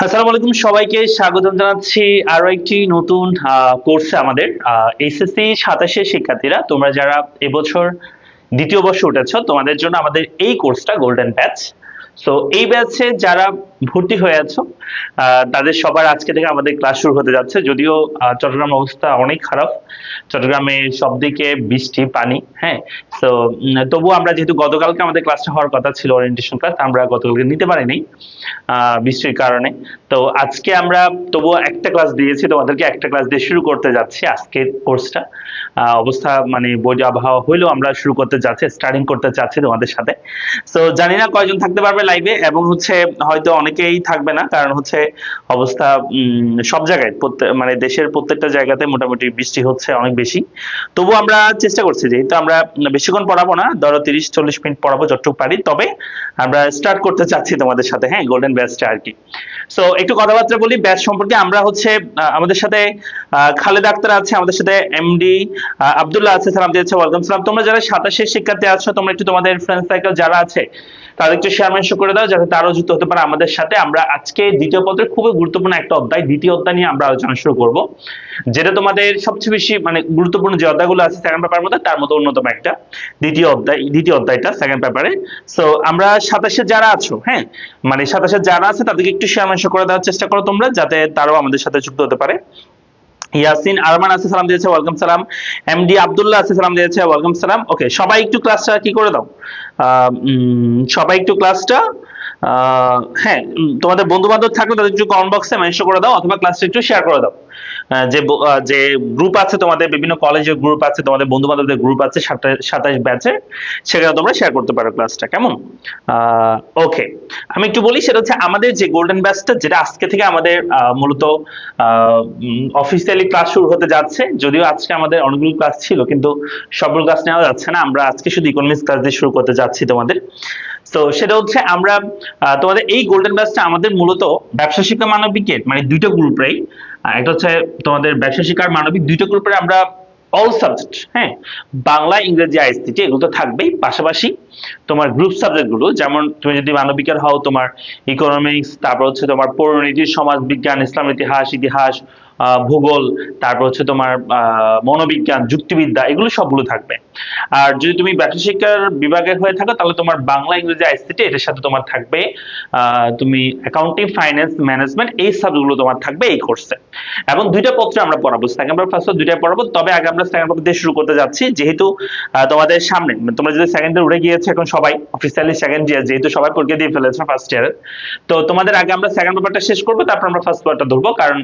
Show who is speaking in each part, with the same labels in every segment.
Speaker 1: আসসালামু আলাইকুম, সবাইকে স্বাগতম জানাচ্ছি আরো একটি নতুন কোর্সে। আমাদের এইচএসসি 27-এর শিক্ষার্থীরা, তোমরা যারা এবছর দ্বিতীয় বর্ষে উঠেছ, তোমাদের জন্য আমাদের এই কোর্সটা গোল্ডেন ব্যাচ। সো এই ব্যাচে যারা ভর্তি হয়ে আছো, তাদের সবার আজকে থেকে আমাদের ক্লাস শুরু হতে যাচ্ছে। যদিও চট্টগ্রাম অবস্থা অনেক খারাপ, চট্টগ্রামে সব দিকে বৃষ্টি পানি। হ্যাঁ, তো তবুও আমরা যেহেতু গতকালকে আমাদের ক্লাসটা হওয়ার কথা ছিল ওরিয়েন্টেশন ক্লাস, আমরা গতকালকে নিতে পারিনি বৃষ্টির কারণে। তো আজকে আমরা তবুও একটা ক্লাস দিয়েছি তোমাদেরকে, একটা ক্লাস দিয়ে শুরু করতে যাচ্ছি আজকের কোর্সটা। অবস্থা মানে বৈরী আবহাওয়া হইলেও আমরা শুরু করতে যাচ্ছি, স্টার্টিং করতে চাচ্ছি তোমাদের সাথে। তো জানি না কয়জন থাকতে পারবে লাইভে, এবং হচ্ছে হয়তো অনেকেই থাকবে না, কারণ হচ্ছে অবস্থা সব জায়গায় মানে দেশের প্রত্যেকটা জায়গাতে মোটামুটি বৃষ্টি হচ্ছে অনেক বেশি। তবু আমরা চেষ্টা করছি, যেহেতু আমরা বেশিক্ষণ পড়াবো না, ধরো 30-40 মিনিট পড়াবো যতটুকু পারি, তবে আমরা স্টার্ট করতে চাচ্ছি তোমাদের সাথে, হ্যাঁ, গোল্ডেন ব্যাচটা আর কি। সো একটু কথাবার্তা বলি ব্যাচ সম্পর্কে। আমরা হচ্ছে আমাদের সাথে খালেদ আক্তার আছে, আমাদের সাথে এমডি আব্দুল্লাহ আছে, সালাম দিয়েছে, ওয়েলকাম সালাম। তোমরা যারা 27-এর শিক্ষার্থী আছো, তোমরা একটু তোমাদের ফ্রেন্ড সার্কেল যারা আছে তাদের একটু শেয়ার মেনশন করে দাও, যাতে তারাও যুক্ত হতে পারে আমাদের সাথে। আমরা আজকে দ্বিতীয় পত্রের খুবই গুরুত্বপূর্ণ একটা অধ্যায়, দ্বিতীয় অধ্যায় নিয়ে আমরা আলোচনা শুরু করব, যেটা তোমাদের সবচেয়ে বেশি মানে গুরুত্বপূর্ণ যে অধ্যায়গুলো আছে সেকেন্ড পেপারের মধ্যে, তার মধ্যে অন্যতম একটা দ্বিতীয় অধ্যায়টা সেকেন্ড পেপারে। সো আমরা 27-এ যারা আছো, হ্যাঁ, মানে 27-এ যারা আছে তাদেরকে একটু শেয়ার মেনশন করে দেওয়ার চেষ্টা করো তোমরা, যাতে তারাও আমাদের সাথে যুক্ত হতে পারে। ইয়াসিন আরমান আছে, সালাম দিয়েছে, ওয়েলকাম সালাম। এমডি আব্দুল্লাহ আছে, সালাম দিয়েছে, ওয়েলকাম সালাম। ওকে, সবাই একটু ক্লাসটা কি করে দাও, সবাই একটু ক্লাসটা হ্যাঁ, তোমাদের বন্ধু বান্ধব থাকলে তাদের একটু কমেন্ট বক্সে মেনশন করে দাও, অথবা ক্লাসটা একটু শেয়ার করে দাও। যে গ্রুপ আছে তোমাদের, বিভিন্ন কলেজের গ্রুপ আছে, তোমাদের বন্ধু বান্ধবদের গ্রুপ আছে 27 ব্যাচে, সেখানে তোমরা শেয়ার করতে পারো ক্লাসটা, কেমন? ওকে, আমি একটু বলি, সেটা হচ্ছে আমাদের যে গোল্ডেন ব্যাচটা, যেটা আজকে থেকে আমাদের মূলত অফিসিয়ালি ক্লাস শুরু হতে যাচ্ছে। যদিও আজকে আমাদের অনেকগুলো ক্লাস ছিল, কিন্তু সবগুলো ক্লাস নেওয়া যাচ্ছে না। আমরা আজকে শুধু ইকোনমিক্স ক্লাস দিয়ে শুরু করতে যাচ্ছি তোমাদের। তো সেটা হচ্ছে আমরা তোমাদের এই গোল্ডেন ব্যাচটা আমাদের মূলত ব্যবসা শিক্ষা মানবিকের মানে দুইটা গ্রুপেই, একটা হচ্ছে তোমাদের ব্যবসা শিক্ষা আর মানবিক, দুইটা গ্রুপের আমরা অল সাবজেক্ট, হ্যাঁ, বাংলা, ইংরেজি, আইসিটি এগুলো তো থাকবেই। পাশাপাশি তোমার গ্রুপ সাবজেক্ট গুলো, যেমন তুমি যদি মানবিকের হও, তোমার ইকোনমিক্স, তারপর হচ্ছে তোমার পরিণীতি, সমাজ বিজ্ঞান, ইসলাম ইতিহাস, ভূগোল, তারপর হচ্ছে তোমার মনোবিজ্ঞান, যুক্তিবিদ্যা, এগুলো সবগুলো থাকবে। আর যদি তুমি ব্যবসা শিক্ষার বিভাগের হয়ে থাকো, তাহলে তোমার বাংলা, ইংরেজি, আইসিটি, এটার সাথে তোমার থাকবে তুমি অ্যাকাউন্টিং, ফাইন্যান্স, ম্যানেজমেন্ট, এই সাবজেক্টগুলো তোমার থাকবে এই কোর্সে। এবং দুইটা পত্রে আমরা পড়াবো, সেকেন্ড পেপার ফার্স্ট দুইটাই পড়াবো। তবে আগে আমরা সেকেন্ড পেপার দিয়ে শুরু করতে যাচ্ছি, যেহেতু তোমাদের সামনে তোমরা যদি সেকেন্ড ইয়ার উঠে গিয়েছে, এখন সবাই অফিসিয়ালি সেকেন্ড ইয়ার, যেহেতু সবাই পরীক্ষা দিয়ে ফেলেছে ফার্স্ট ইয়ারে, তো তোমাদের আগে আমরা সেকেন্ড পেপারটা শেষ করবো, তারপর আমরা ফার্স্ট পেপারটা ধরবো। কারণ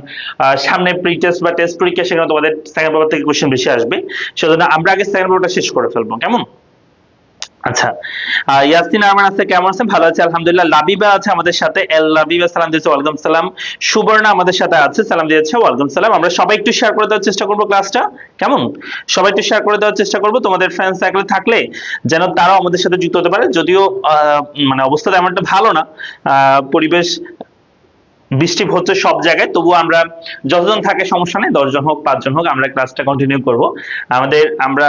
Speaker 1: সামনে প্রি টেস্ট বা টেস্ট পরীক্ষা, সেখানে তোমাদের সেকেন্ড পেপার থেকে কোশ্চেন বেশি আসবে, সেজন্য আমরা আগে সেকেন্ড পেপারটা শেষ করে ফেলবো, কেমন? আচ্ছা, ইয়াসিন আরমান আছে, কেমন আছেন? ভালো আছে আলহামদুলিল্লাহ। লাবিবা আছে আমাদের সাথে, এল লাবিবা সালাম দিয়েছে, ওয়েলকাম সালাম। সুবর্ণা আমাদের সাথে আছে, সালাম দিয়েছে, ওয়েলকাম সালাম। আমরা সবাই একটু শেয়ার করে দেওয়ার চেষ্টা করবো ক্লাসটা, কেমন? সবাই একটু শেয়ার করে দেওয়ার চেষ্টা করবো, তোমাদের ফ্রেন্ড সার্কেলে থাকলে যেন তারাও আমাদের সাথে যুক্ত হতে পারে। যদিও মানে অবস্থা তেমন একটা ভালো না, পরিবেশ বৃষ্টি হচ্ছে সব জায়গায়, তবুও আমরা যতজন থাকে সমস্যা নেই, 10 জন হোক 5 জন হোক, আমরা ক্লাসটা কন্টিনিউ করব। আমরা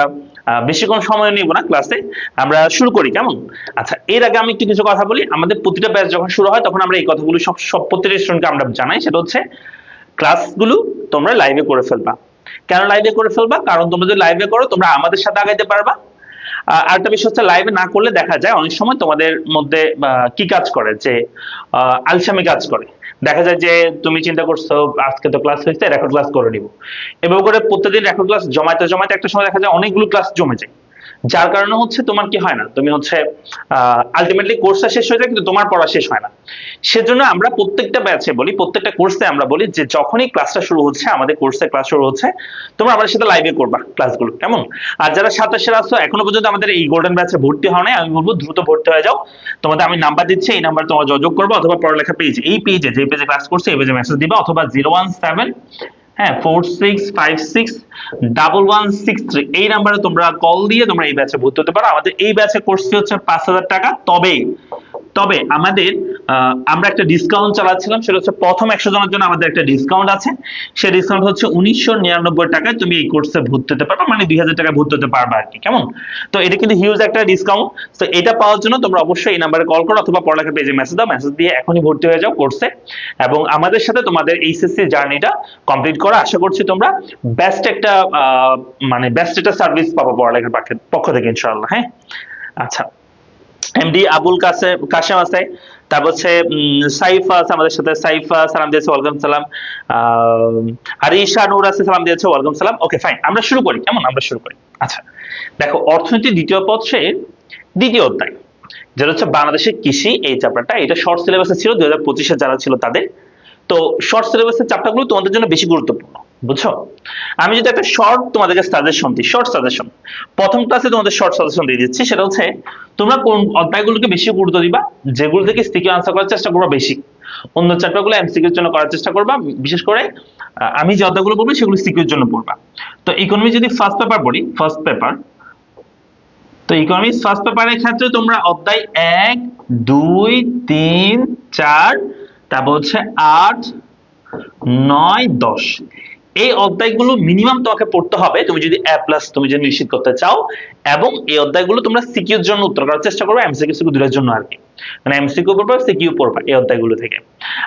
Speaker 1: বেশিক্ষণ সময় নিব না ক্লাসে, আমরা শুরু করি, কেমন? আচ্ছা, এর আগে আমি একটু কিছু কথা বলি। আমাদের প্রতিটা ব্যাচ যখন শুরু হয়, তখন আমরা এই কথাগুলো সব প্রতিটা স্টুডেন্টকে আমরা জানাই। সেটা হচ্ছে ক্লাসগুলো তোমরা লাইভে করে ফেলবা। কেন লাইভে করে ফেলবা? কারণ তোমরা যদি লাইভে করো, তোমরা আমাদের সাথে আগাইতে পারবা। আরেকটা বিষয় হচ্ছে, লাইভে না করলে দেখা যায় অনেক সময় তোমাদের মধ্যে কি কাজ করে, যে আলসামি কাজ করে। দেখা যায় যে তুমি চিন্তা করছো আজকে তো ক্লাস হয়েছে, রেকর্ড ক্লাস করে নিব, এভাবে করে প্রত্যেকদিন রেকর্ড ক্লাস জমাইতে জমাইতে একটা সময় দেখা যায় অনেকগুলো ক্লাস জমে যায়, যার কারণে হচ্ছে তোমার কি হয় না, তুমি হচ্ছে আলটিমেটলি কোর্সটা শেষ হয়ে যায়, কিন্তু তোমার পড়া শেষ হয় না। সেজন্য আমরা প্রত্যেকটা ব্যাচে বলি, প্রত্যেকটা কোর্সে আমরা বলি যে যখনই ক্লাসটা শুরু হচ্ছে, আমাদের কোর্সে ক্লাস শুরু হচ্ছে, তোমরা আমাদের সাথে লাইভে করবা ক্লাসগুলো, কেমন? আর যারা 27-এর আছো, এখনো পর্যন্ত আমাদের এই গোল্ডেন ব্যাচে ভর্তি হও নাই, আমি বলবো দ্রুত ভর্তি হয়ে যাও। তোমাদের আমি নাম্বার দিচ্ছি, এই নাম্বার তোমরা যোগাযোগ করবে, অথবা পড়ালেখা পেজে, এই পেজে যে পেজে ক্লাস করছে এই পেজে মেসেজ দিবা, অথবা 017 হ্যাঁ 46561163 এই নাম্বারে তোমরা কল দিয়ে তোমরা এই ব্যাচে ভর্তি হতে পারো। আমাদের এই ব্যাচে কোর্স ফি হচ্ছে 5,000 টাকা। তবে তবে আমাদের আমরা একটা ডিসকাউন্ট চালাচ্ছিলাম, সেটা হচ্ছে প্রথম 100 জনের জন্য আমাদের একটা ডিসকাউন্ট আছে। সেই ডিসকাউন্ট হচ্ছে 1999 টাকায় তুমি এই কোর্সে ভর্তি হতে পারবে, মানে 2000 টাকায় ভর্তি হতে পারবে আর কি, কেমন? তো এটা কিন্তু হিউজ একটা ডিসকাউন্ট। তো এটা পাওয়ার জন্য তোমরা অবশ্যই এই নাম্বারে কল করো অথবা পড়ালেখা পেজে মেসেজ দাও, মেসেজ দিয়ে এখনই ভর্তি হয়ে যাও কোর্সে, এবং আমাদের সাথে তোমাদের এইচএসসি জার্নিটা কমপ্লিট করো। আশা করছি তোমরা বেস্ট একটা মানে বেস্ট একটা সার্ভিস পাবো পড়ালেখার পক্ষ থেকে ইনশাআল্লাহ। হ্যাঁ, আচ্ছা, এমডি আবুল কাশেম আছে, তারপর হচ্ছে সাইফা আছে আমাদের সাথে, সাইফা সালাম দিয়েছে, ওয়েলকাম সালাম। আরিশা নূর আছে, সালাম দিয়েছে, ওয়েলকাম সালাম। ওকে ফাইন, আমরা শুরু করি, কেমন? আমরা শুরু করি। আচ্ছা, দেখো অর্থনীতি দ্বিতীয় পত্রের দ্বিতীয় অধ্যায়, যেটা হচ্ছে বাংলাদেশের কৃষি, এই চ্যাপ্টারটা এটা শর্ট সিলেবাসে ছিল 2025-এ যারা ছিল তাদের। তো শর্ট সিলেবাসের চ্যাপ্টারগুলো তোমাদের জন্য বেশি গুরুত্বপূর্ণ, বুঝছো? আমি যদি একটা শর্ট তোমাদেরকে সাজেশন দিই, শর্ট সাজেশন, প্রথম ক্লাসে তোমাদের শর্ট সাজেশন দিয়ে দিচ্ছি, সেটা হচ্ছে তোমরা কোন অধ্যায়গুলোকে বেশি গুরুত্ব দিবা, যেগুলো থেকে সিকিউ আনসার করার চেষ্টা করবা বেশি, অন্য চ্যাপ্টারগুলো এমসিকিউর জন্য করার চেষ্টা করবা। বিশেষ করে আমি যে অধ্যায়গুলো বলবো সেগুলো সিকিউর জন্য পড়বা। তো ইকোনমি যদি ফার্স্ট পেপার পড়ি, ফার্স্ট পেপার, তো ইকোনমিক্স ফার্স্ট পেপারের ক্ষেত্রে তোমরা অধ্যায় 1, 2, 3, 4, তারপর হচ্ছে 8, 9, 10, এই অধ্যায়গুলো মিনিমাম তোমাকে পড়তে হবে তুমি যদি এ প্লাস তুমি যদি নিশ্চিত করতে চাও, এবং এই অধ্যায়গুলো তোমরা সিকিউর জন্য উত্তর করার চেষ্টা করবে, এমসিকিউ দুটোর জন্য আর কি, মানে এমসিকিউ পড়বা সিকিউ পড়বা এই অধ্যায়গুলো থেকে।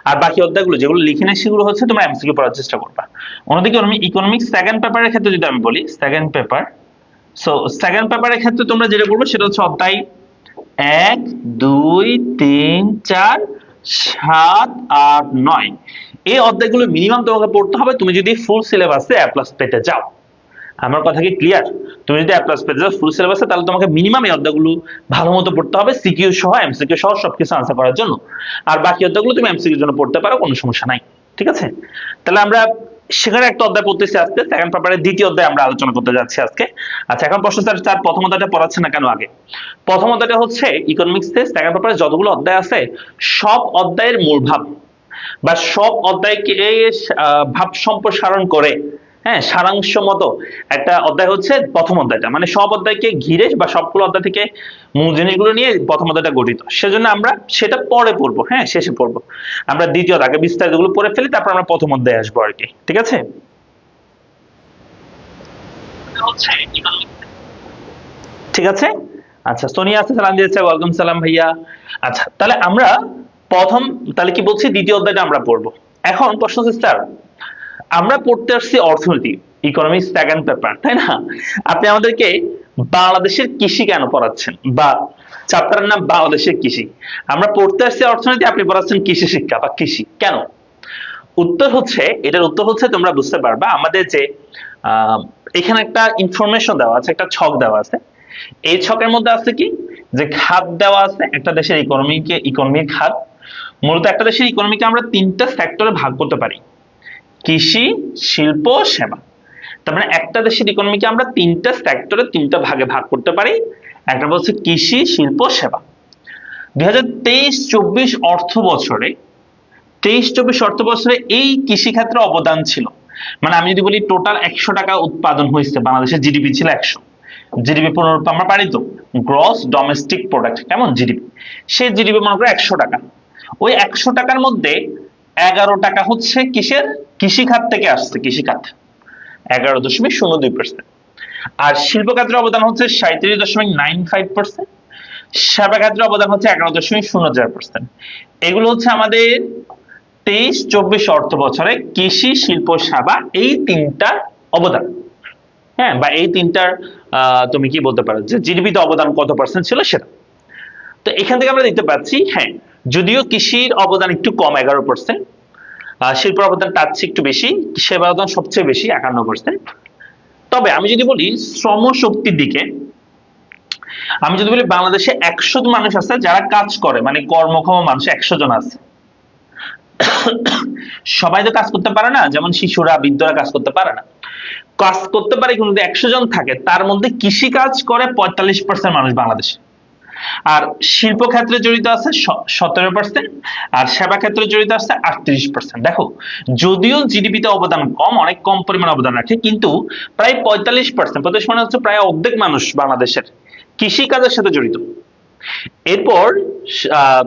Speaker 1: আর বাকি অধ্যায়গুলো যেগুলো লিখে নেই সেগুলো হচ্ছে তোমরা এমসিকিউ পড়ার চেষ্টা করবা। অন্যদিকে ইকোনমিক্স সেকেন্ড পেপারের ক্ষেত্রে যদি আমি বলি, সেকেন্ড পেপার, সো সেকেন্ড পেপারের ক্ষেত্রে তোমরা যেটা করবে সেটা হচ্ছে অধ্যায় 1, 2, 3, 4, 7, 8, 9, এই অধ্যায়গুলো মিনিমাম তোমাকে পড়তে হবে তুমি যদি ফুল সিলেবাসে এ প্লাস পেতে চাও। আমার কথা কি ক্লিয়ার? তুমি যদি এ প্লাস পেতে চাও ফুল সিলেবাসে, তাহলে তোমাকে মিনিমাম এই অধ্যায়গুলো ভালো মতো পড়তে হবে, সিকিউ সহ এমসিকিউ সহ সবকিছু আনসার করার জন্য। আর বাকি অধ্যায়গুলো তুমি এমসিকিউর জন্য পড়তে পারো, কোনো সমস্যা নাই, ঠিক আছে? তাহলে আমরা সেখানে একটা অধ্যায় পড়তেছি আজকে, সেকেন্ড পেপারের দ্বিতীয় অধ্যায় আমরা আলোচনা করতে যাচ্ছি আজকে। আচ্ছা, এখন প্রশ্ন স্যার প্রথম অধ্যায়টা পড়াচ্ছে না কেন আগে? প্রথম অধ্যায়টা হচ্ছে ইকোনমিক্সে সেকেন্ড পেপারে যতগুলো অধ্যায় আছে সব অধ্যায়ের মূল ভাব বা সব অধ্যায়কে ভাব সম্প্রসারণ করে, হ্যাঁ, সারাংশ মতো একটা অধ্যায় হচ্ছে প্রথম অধ্যায়টা, মানে সব অধ্যায়কে ঘিরে বা সবগুলো অধ্যায় থেকে মূল জিনিসগুলো নিয়ে প্রথম অধ্যায়টা গঠিত। সেজন্য আমরা সেটা পরে পড়বো, হ্যাঁ, শেষে পড়বো। আমরা দ্বিতীয় আগে বিস্তারিত গুলো পড়ে ফেলি, তারপর আমরা প্রথম অধ্যায়ে আসবো আর কি, ঠিক আছে? ঠিক আছে, আচ্ছা, সোনিয়া আছে, সালাম দিয়েছে, ওয়েলকাম সালাম ভাইয়া। আচ্ছা, তাহলে আমরা প্রথম, তাহলে কি বলছি, দ্বিতীয় অধ্যায়টা আমরা পড়বো। এখন প্রশ্ন হচ্ছে স্যার, আমরা পড়তে আসছি অর্থনীতি, ইকোনমিক্স সেকেন্ড পেপার, তাই না? আপনি আমাদেরকে বাংলাদেশের কৃষি কেন পড়াচ্ছেন, বা চ্যাপ্টারের নাম বাংলাদেশের কৃষি, আমরা পড়তে আসছি অর্থনীতি, আপনি পড়াচ্ছেন কৃষি শিক্ষা বা কৃষি কেন? এটার উত্তর হচ্ছে তোমরা বুঝতে পারবা আমাদের যে এখানে একটা ইনফরমেশন দেওয়া আছে, একটা ছক দেওয়া আছে। এই ছকের মধ্যে আছে কি, যে খাত দেওয়া আছে একটা দেশের ইকোনমির খাত। মূলত একটা দেশের ইকোনমিকে আমরা তিনটা সেক্টরে ভাগ করতে পারি, কৃষি, শিল্প, সেবা। তার মানে একটা দেশের ইকোনমিকে আমরা তিনটা সেক্টরে তিনটা ভাগে ভাগ করতে পারি। একটা বলছে কৃষি, শিল্প, সেবা। 2023-24 অর্থ বছরে 23-24 অর্থ বছরে এই কৃষি ক্ষেত্রে অবদান ছিল, মানে আমি যদি বলি টোটাল 100 টাকা উৎপাদন হয়েছে, বাংলাদেশের জিডিপি ছিল 100, জিডিপি পুনরূপ আমরা পারি তো গ্রস ডোমেস্টিক প্রোডাক্ট, কেমন জিডিপি, সেই জিডিপি মনে করো 100 টাকা। ওই 100 টাকার মধ্যে 11 টাকা হচ্ছে কিসের, কৃষি খাত থেকে আসছে, কৃষি খাত 11.02%, আর শিল্প খাতের অবদান হচ্ছে 37.95%, সেবা খাতের অবদান হচ্ছে 11.04%। এগুলো হচ্ছে আমাদের 23-24 অর্থ বছরে কৃষি, শিল্প, সেবা এই তিনটার অবদান, হ্যাঁ, বা এই তিনটার তুমি কি বলতে পারো যে জিডিপিতে অবদান কত পার্সেন্ট ছিল সেটা। তো এখান থেকে আমরা দেখতে পাচ্ছি, হ্যাঁ, যদিও কৃষির অবদান একটু কম 11%, শিল্পের অবদান তার চেয়ে একটু বেশি, সেবা অবদান সবচেয়ে বেশি 51%। তবে আমি যদি বলি শ্রম শক্তির দিকে, আমি যদি বলি বাংলাদেশে 100 জন মানুষ আছে যারা কাজ করে, মানে কর্মক্ষম মানুষ 100 জন আছে। সবাই তো কাজ করতে পারে না, যেমন শিশুরা, বৃদ্ধরা কাজ করতে পারে না, কাজ করতে পারে কিন্তু 100 জন থাকে, তার মধ্যে কৃষি কাজ করে 45% মানুষ বাংলাদেশে, আর শিল্প ক্ষেত্রে জড়িত আছে 17%, আর সেবা ক্ষেত্রে জড়িত আছে 38%। দেখো, যদিও জিডিপিতে অবদান কম, অনেক কম পরিমাণ অবদান রাখে, কিন্তু প্রায় 45%, 45 মানে হচ্ছে প্রায় অর্ধেক মানুষ বাংলাদেশের কৃষি কাজের সাথে জড়িত। এরপর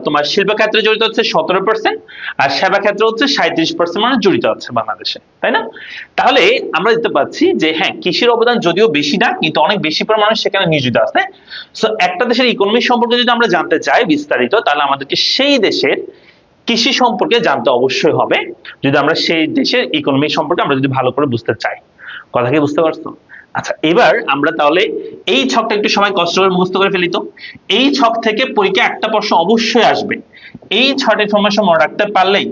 Speaker 1: তোমার শিল্প ক্ষেত্রে জড়িত হচ্ছে 17%, আর সেবা ক্ষেত্রে হচ্ছে 37% মানুষ জড়িত আছে বাংলাদেশে, তাই না? তাহলে আমরা দেখতে পাচ্ছি যে হ্যাঁ, কৃষির অবদান যদিও বেশি না, কিন্তু অনেক বেশি পরিমাণ মানুষ সেখানে নিয়োজিত আছে। সো একটা দেশের ইকোনমি সম্পর্কে যদি আমরা জানতে চাই বিস্তারিত, তাহলে আমাদেরকে সেই দেশের কৃষি সম্পর্কে জানতে অবশ্যই হবে, যদি আমরা সেই দেশের ইকোনমি সম্পর্কে আমরা যদি ভালো করে বুঝতে চাই। কথা কি বুঝতে পারছো? আচ্ছা, এবার আমরা তাহলে এই ছকটা একটু সময় কষ্ট করে মুখস্থ করে ফেলি তো। এই ছক থেকে পরীক্ষা একটা প্রশ্ন অবশ্যই আসবে। এই ছয়টা ইনফরমেশন মনে রাখতে পারলেই,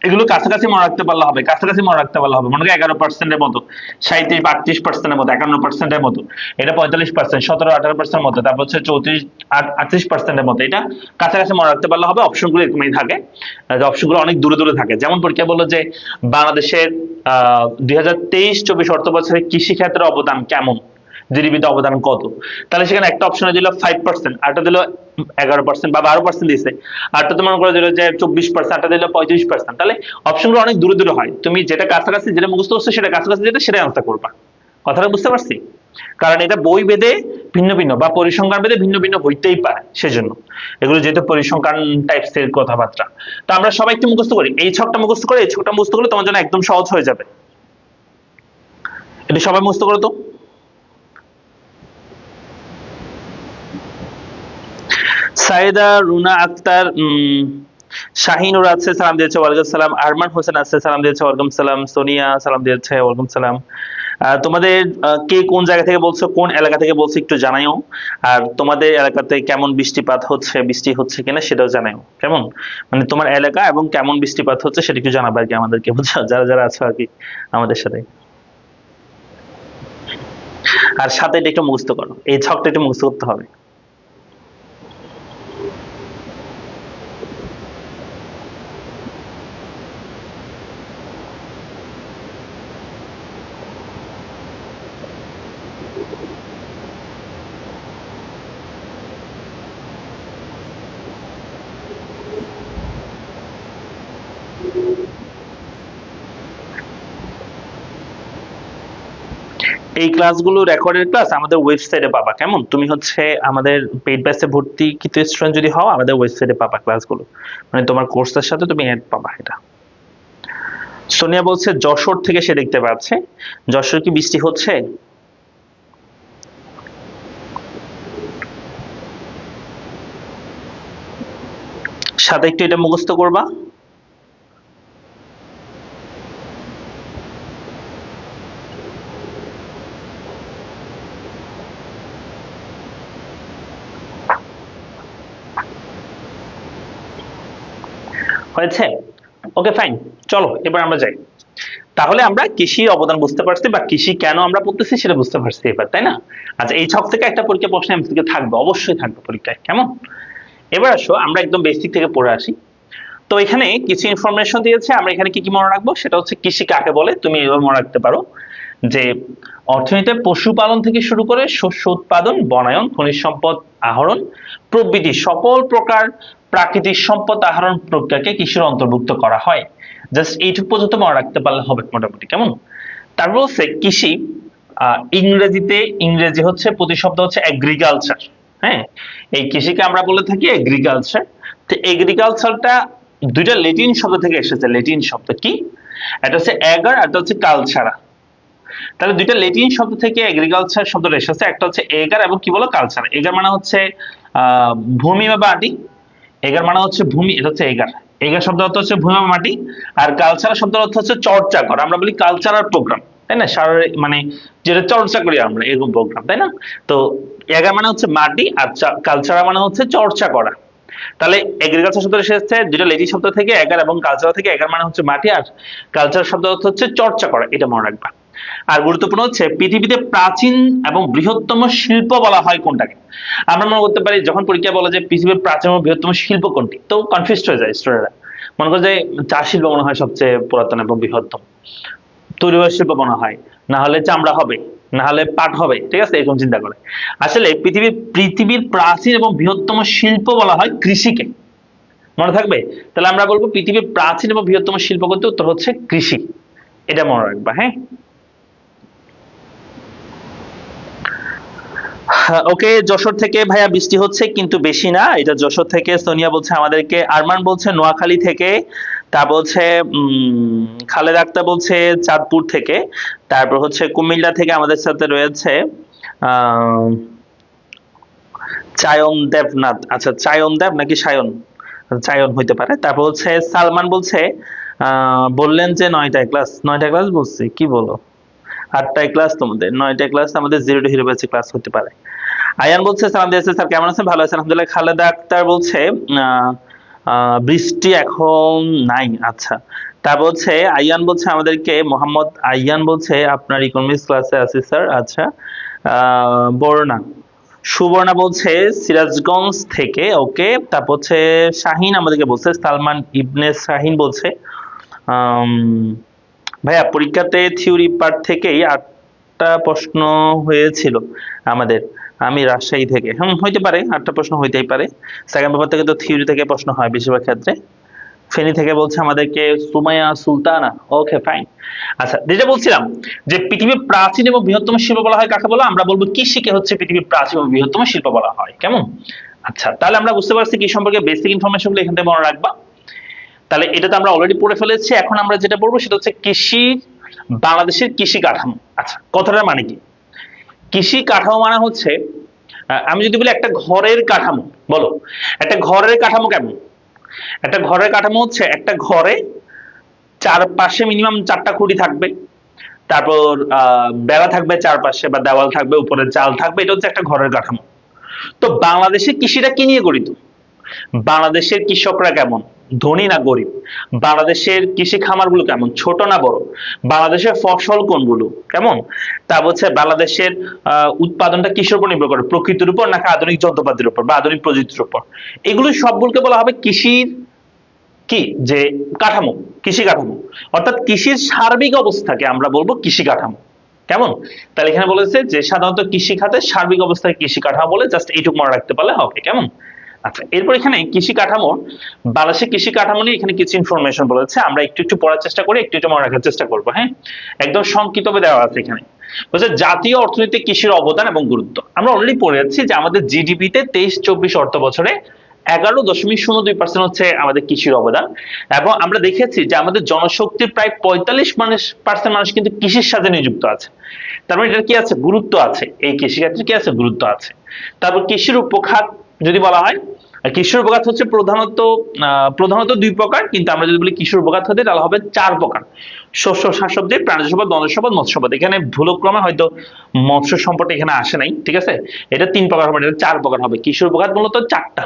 Speaker 1: এগুলো কাছাকাছি মনে রাখতে পারলে হবে, কাছাকাছি মনে রাখতে পারলে হবে। মনে করি 11%-এর মতো, 37-38%-এর মতো, 51%-এর মতো, এটা 45%, 17-18%-এর মতো, তারপর হচ্ছে 34-38%-এর মতো। এটা কাছাকাছি মনে রাখতে পারলে হবে। অপশনগুলো এরকমই থাকে, অপশনগুলো অনেক দূরে দূরে থাকে। যেমন পরীক্ষা বললো যে বাংলাদেশের 2023-24 অর্থ বছরে কৃষি ক্ষেত্রের অবদান কেমন, জিডিপিতে অবদান কত, তাহলে সেখানে একটা অপশনে দিল 5%, আরটা দিল 11% বা 12% দিছে, আরটা তোমার করে দিল যে 24%, আরটা দিল 35%। তাহলে অপশনগুলো অনেক দূরে দূরে হয়। তুমি যেটা কাছাকাছি, যেটা মুখস্থ হচ্ছে সেটা কাছাকাছি, যেটা সেটা আনসার করবা। কথাটা বুঝতে পারছি? কারণ এটা বই ভেদে ভিন্ন ভিন্ন বা পরিসংখ্যান ভেদে ভিন্ন ভিন্ন হইতেই পারে, সেজন্য এগুলো যেহেতু পরিসংখ্যান টাইপস এর কথাবার্তা। তো আমরা সবাই একটু মুখস্থ করি। এই ছকটা মুখস্থ করে, এই ছকটা মুখস্থ করলে তোমার জন্য একদম সহজ হয়ে যাবে। এটা সবাই মুখস্থ করো তো। সাইদা রুনা আক্তার, শাহিনুর আছে, সালাম দিয়েছে, ওয়ালাইকুম সালাম। আরমান হোসেন আছে, সালাম দিয়েছে, ওয়ালাইকুম সালাম। সোনিয়া সালাম দিয়েছে, ওয়ালাইকুম সালাম। তোমাদের কে কোন জায়গা থেকে বলছো, কোন এলাকা থেকে বলছো একটু জানাইও। আর তোমাদের এলাকাতে কেমন বৃষ্টিপাত হচ্ছে, বৃষ্টি হচ্ছে কিনা সেটাও জানাইও। কেমন মানে তোমার এলাকা এবং কেমন বৃষ্টিপাত হচ্ছে সেটা একটু জানাবে আর কি আমাদেরকে, বুঝছো, যারা যারা আছো আর কি আমাদের সাথে। আর সাথে এটা একটু মুখস্থ করো, এই ছকটা একটু মুখস্থ করতে হবে। এই ক্লাসগুলো রেকর্ডেড ক্লাস আমাদের ওয়েবসাইটে পাবা। কেমন, তুমি হচ্ছে আমাদের পেইড ব্যাচে ভর্তিকৃত স্টুডেন্ট যদি হও, আমাদের ওয়েবসাইটে পাবা ক্লাসগুলো, মানে তোমার কোর্সের সাথে তুমি অ্যাড পাবা এটা। সোনিয়া বলছে যশোর থেকে সে দেখতে পাচ্ছে। যশোর কি বৃষ্টি হচ্ছে? সাথে একটু এটা মুখস্থ করবা। হয়েছে? ওকে ফাইন, চলো এবার আমরা যাই। তাহলে আমরা কৃষির অবদান বুঝতে পারছি, বা কৃষি কেন আমরা পড়তেছি সেটা বুঝতে পারছি এবার, তাই না? আচ্ছা, এই ছক থেকে একটা পরীক্ষা প্রশ্ন এমসিকিউ থাকবে, অবশ্যই থাকবে পরীক্ষায়। কেমন, এবার আসো আমরা একদম বেসিক থেকে পড়ে আসি। তো এখানে কিছু ইনফরমেশন দিয়েছে, আমরা এখানে কি কি মনে রাখবো সেটা হচ্ছে কৃষি কাকে বলে তুমি এভাবে মনে রাখতে পারো যে অর্থনীতিতে পশুপালন থেকে শুরু করে শস্য উৎপাদন, বনায়ন, খনিজ সম্পদ আহরণ প্রভৃতি সকল প্রকার প্রাকৃতিক সম্পদ আহরণ প্রক্রিয়াকে কৃষির অন্তর্ভুক্ত করা হয়। জাস্ট এইটুকু পর্যন্ত মনে রাখতে পারলে হবে মোটামুটি। কেমন, তারপর হচ্ছে কৃষি ইংরেজি হচ্ছে প্রতিশব্দ হচ্ছে এগ্রিকালচার। হ্যাঁ, এই কৃষিকে আমরা বলে থাকি এগ্রিকালচার। তো এগ্রিকালচারটা দুইটা ল্যাটিন শব্দ থেকে এসেছে। ল্যাটিন শব্দ কি, এটা হচ্ছে এগার, আর একটা হচ্ছে কালচারা। তাহলে দুইটা ল্যাটিন শব্দ থেকে এগ্রিকালচার শব্দটা এসেছে। একটা হচ্ছে এগার এবং কি বলো কালচার। এগার মানে হচ্ছে ভূমি বা মাটি, এগার মানে হচ্ছে ভূমি, এটা হচ্ছে এগার। এগার শব্দ অর্থ হচ্ছে ভূমি বা মাটি, আর কালচার শব্দ অর্থ হচ্ছে চর্চা করা। আমরা বলি কালচারাল প্রোগ্রাম, তাই না? শারীরিক মানে যেটা চর্চা করি আমরা, এরকম প্রোগ্রাম, তাই না? তো এগার মানে হচ্ছে মাটি, আর কালচার মানে হচ্ছে চর্চা করা। তাহলে এগ্রিকালচার শব্দ এসেছে দুটো লেটিন শব্দ থেকে, এগার এবং কালচার থেকে। এগার মানে হচ্ছে মাটি, আর কালচার শব্দ অর্থ হচ্ছে চর্চা করা, এটা মনে রাখবা। আর গুরুত্বপূর্ণ হচ্ছে পৃথিবীতে প্রাচীন এবং বৃহত্তম শিল্প বলা হয় কোনটাকে। আমরা মনে করতে পারি যখন পরীক্ষা বলা যে পৃথিবীর প্রাচীন এবং বৃহত্তম শিল্প কোনটি, তো কনফিউজ হয়ে যায় স্টুডেন্টরা। মনে করে যে চা শিল্প মনে হয় সবচেয়ে পুরাতন এবং বৃহত্তম, তৈরি শিল্প মনে হয়, না হলে চামড়া হবে, না হলে পাট হবে, ঠিক আছে, এরকম চিন্তা করে। আসলে পৃথিবীর প্রাচীন এবং বৃহত্তম শিল্প বলা হয় কৃষিকে। মনে থাকবে? তাহলে আমরা বলবো পৃথিবীর প্রাচীন এবং বৃহত্তম শিল্প কিন্তু উত্তর হচ্ছে কৃষি, এটা মনে রাখবা। হ্যাঁ, ওকে, যশোর থেকে ভাইয়া বৃষ্টি হচ্ছে কিন্তু বেশি না, এটা যশোর থেকে সোনিয়া বলছে আমাদেরকে। আরমান বলছে নোয়াখালী থেকে। তা বলছে খালেদ আক্তার বলছে চাঁদপুর থেকে। তারপর হচ্ছে কুমিল্লা থেকে আমাদের সাথে রয়েছে আহ চায়ন দেবনাথ। আচ্ছা, চায়ন দেব নাকি সায়ন, চায়ন হইতে পারে। তারপর হচ্ছে সালমান বলছে বললেন যে 9টায় ক্লাস, 9টায় ক্লাস বলছি কি বলো, 8টায় ক্লাস তোমাদের, 9টায় ক্লাস আমাদের, 0 to 0 ব্যাচে ক্লাস হতে পারে। আয়ান বলছে সালাম দিয়েছে, স্যার কেমন আছেন? ভালো আছেন আলহামদুলিল্লাহ। খালেদা আক্তার বলছে আহ, বৃষ্টি এখন নাই। আচ্ছা, তারপর হচ্ছে আয়ান বলছে আমাদেরকে, মোহাম্মদ আয়ান বলছে আপনার ইকোনমিক্স ক্লাসে আছি স্যার। আচ্ছা, বর্ণা সুবর্ণা বলছে সিরাজগঞ্জ থেকে। ওকে, তারপর হচ্ছে শাহিন আমাদেরকে বলছে, সালমান ইবনে শাহিন বলছে আম, ভাইয়া পরীক্ষাতে থিওরি পার্ট থেকেই 8টা প্রশ্ন হয়েছিল আমাদের। আমি রাজশাহী থেকে। হইতে পারে, 8টা প্রশ্ন হইতেই পারে। সেকেন্ড পেপার থেকে তো থিওরি থেকে প্রশ্ন হয় বেশিরভাগ ক্ষেত্রে। ফেনী থেকে বলছে আমাদেরকে সুমাইয়া সুলতানা। ওকে, ফাইন। আচ্ছা, যেটা বলছিলাম যে পৃথিবীর প্রাচীন এবং বৃহত্তম শিল্প বলা হয় কাকে বলো? আমরা বলবো কৃষিকে হচ্ছে পৃথিবীর প্রাচীন এবং বৃহত্তম শিল্প বলা হয়। কেমন? আচ্ছা, তাহলে আমরা বুঝতে পারছি কি সম্পর্কে বেসিক ইনফরমেশন গুলো এখান থেকে মনে রাখবা। তাহলে এটা তো আমরা অলরেডি পড়ে ফেলেছি। এখন আমরা যেটা পড়বো সেটা হচ্ছে কৃষি, বাংলাদেশের কৃষি কাঠামো। আচ্ছা, কথাটার মানে কি? কৃষি কাঠামো মানে হচ্ছে আমি যদি বলি একটা ঘরের কাঠামো, বলো একটা ঘরের কাঠামো কেমন? একটা ঘরের কাঠামো হচ্ছে একটা ঘরে চারপাশে মিনিমাম 4টা খুঁটি থাকবে, তারপর বেড়া থাকবে চারপাশে, বা দেওয়াল থাকবে, উপরে চাল থাকবে। এটা হচ্ছে একটা ঘরের কাঠামো। তো বাংলাদেশে কৃষিটা কি নিয়ে গঠিত? বাংলাদেশের কৃষকরা কেমন, ধনী না গরিব? বাংলাদেশের কৃষি খামারগুলো কেমন, ছোট না বড়? বাংলাদেশের ফসল কোনগুলো, কেমন? তা হচ্ছে বাংলাদেশের উৎপাদনটা কিসের উপর নির্ভর করে, প্রকৃতির উপর নাকি আধুনিক যন্ত্রপাতির উপর বা আধুনিক প্রযুক্তির উপর? এগুলো সবগুলোকে বলা হবে কৃষির কি, যে কাঠামো, কৃষি কাঠামো। অর্থাৎ কৃষির সার্বিক অবস্থাকে আমরা বলবো কৃষি কাঠামো। কেমন? তাহলে এখানে বলেছে যে সাধারণত কৃষি খাতের সার্বিক অবস্থায় কৃষি কাঠামো বলে, জাস্ট এইটুকু মনে রাখতে পারলে হবে। কেমন? আচ্ছা, এরপর এখানে কৃষি কাঠামো, বাংলাদেশের কৃষি কাঠামো নিয়ে এখানে কিছু ইনফরমেশন বলেছে, আমরা একটু একটু পড়ার চেষ্টা করি, একটু একটু মনে রাখার চেষ্টা করবো। হ্যাঁ, একদম সংক্ষিপ্তভাবে দেওয়া আছে এখানে। বলছে জাতীয় অর্থনীতি কৃষির অবদান এবং গুরুত্ব। আমরা অলরেডি পড়ে যাচ্ছি যে আমাদের জিডিপিতে 23-24 অর্থ বছরে 11.02% হচ্ছে আমাদের কৃষির অবদান। এবং আমরা দেখেছি যে আমাদের জনশক্তির প্রায় 45% মানুষ কিন্তু কৃষির সাথে নিযুক্ত আছে। তার মানে এটার কি আছে, গুরুত্ব আছে, এই কৃষিক্ষেত্রে কি আছে, গুরুত্ব আছে। তারপর কৃষির উপখাত যদি বলা হয়, কৃষির উপখাত হচ্ছে প্রধানত 2 প্রকার, কিন্তু আমরা যদি বলি কৃষির উপখাত হতে তাহলে হবে 4 প্রকার। শস্য, শাকসবজি, প্রাণী সম্পদ, বনজ সম্পদ, মৎস্য সম্পদ। এখানে ভুলক্রমে হয়তো মৎস্য সম্পদ এখানে আসে নাই, ঠিক আছে? এটা 3 প্রকার হবে, এটা 4 প্রকার হবে। কৃষির উপখাত মূলত 4টা।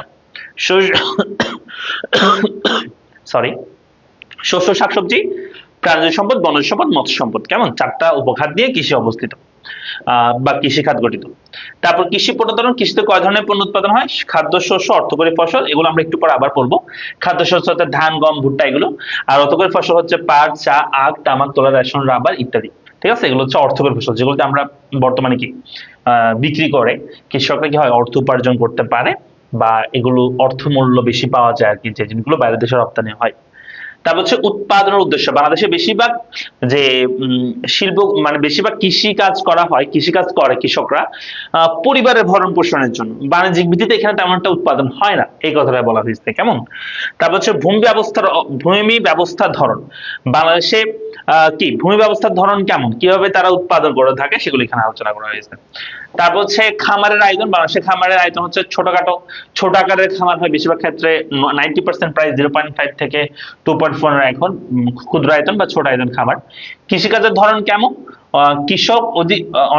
Speaker 1: সরি, শস্য, শাকসবজি, প্রাণী সম্পদ, বনজ সম্পদ, মৎস্য সম্পদ। কেমন? 4টা উপখাত দিয়ে কৃষি অবস্থিত বা কৃষি খাত গঠিত। তারপর কৃষি পণ্যোৎপাদন, কৃষিতে কয় ধরনের পণ্য উৎপাদন হয়? খাদ্য শস্য, অর্থকরী ফসল, এগুলো আমরা একটু পরে আবার পড়বো। খাদ্য শস্য হচ্ছে ধান, গম, ভুট্টা এগুলো। আর অর্থকরী ফসল হচ্ছে পাট, চা, আখ, তামাক, তুলা, রেশন, রাবার ইত্যাদি। ঠিক আছে, এগুলো হচ্ছে অর্থকরী ফসল, যেগুলোতে আমরা বর্তমানে কি বিক্রি করে কৃষকরা কি হয়, অর্থ উপার্জন করতে পারে, বা এগুলো অর্থমূল্য বেশি পাওয়া যায় আর কি, যে জিনিসগুলো বাইরের দেশে রপ্তানি হয়। তারপর হচ্ছে উৎপাদনের উদ্দেশ্য। বাংলাদেশে বেশিরভাগ যে শিল্প, মানে বেশিরভাগ কৃষি কাজ করা হয়, কৃষি কাজ করে কৃষকরা পরিবারের ভরণ পোষণের জন্য। বাণিজ্যিক ভিত্তিতে এখানে তেমন একটা উৎপাদন হয় না, এই কথাটা বলা হয়েছে। কেমন? তারপর হচ্ছে ভূমি ব্যবস্থার ধরন। বাংলাদেশে কি ভূমি ব্যবস্থার ধরন কেমন, কিভাবে তারা উৎপাদন করে থাকে, সেগুলো এখানে আলোচনা করা হয়েছে। তারপর হচ্ছে খামারের আয়তন। বাংলাদেশের খামারের আয়তন হচ্ছে ছোটখাটো, ছোট আকারের খামার হয় বেশিরভাগ ক্ষেত্রে, 90% প্রায় 0.5 থেকে 2.4 এখন ক্ষুদ্র আয়তন বা ছোট আয়তন খামার। কৃষিকাজের ধরন কেমন? কৃষক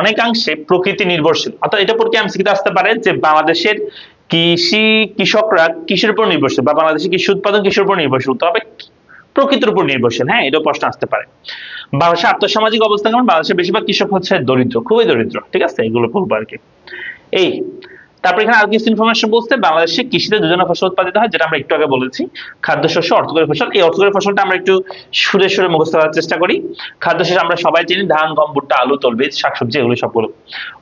Speaker 1: অনেকাংশে প্রকৃতি নির্ভরশীল। অর্থাৎ এটা পর কি এমসিকিউতে আসতে পারে যে বাংলাদেশের কৃষকরা কৃষির উপর নির্ভরশীল, বা বাংলাদেশের কৃষি উৎপাদন কৃষির উপর নির্ভরশীল, তবে প্রকৃতির উপর নির্ভরশীল। হ্যাঁ, এটাও প্রশ্ন আসতে পারে। বাংলাদেশের আর্থসামাজিক অবস্থা কেমন? বাংলাদেশের বেশিরভাগ কৃষক হচ্ছে দরিদ্র, খুবই দরিদ্র। ঠিক আছে, এগুলো বলবো আর কি। এই তারপর এখানে আর কিছু ইনফরমেশন বলতে, বাংলাদেশে কৃষিতে 2 ধরনের ফসল উৎপাদিত হয়, যেটা আমরা একটু আগে বলেছি, খাদ্যশস্য, অর্থকরী ফসল। এই অর্থকরী ফসলটা আমরা একটু সুরে সুরে মুখস্থ করার চেষ্টা করি। খাদ্যশস্য আমরা সবাই চিনি, ধান, গম, ভুট্টা, আলু, তৈলবীজ, শাকসবজি, এগুলো সবগুলো।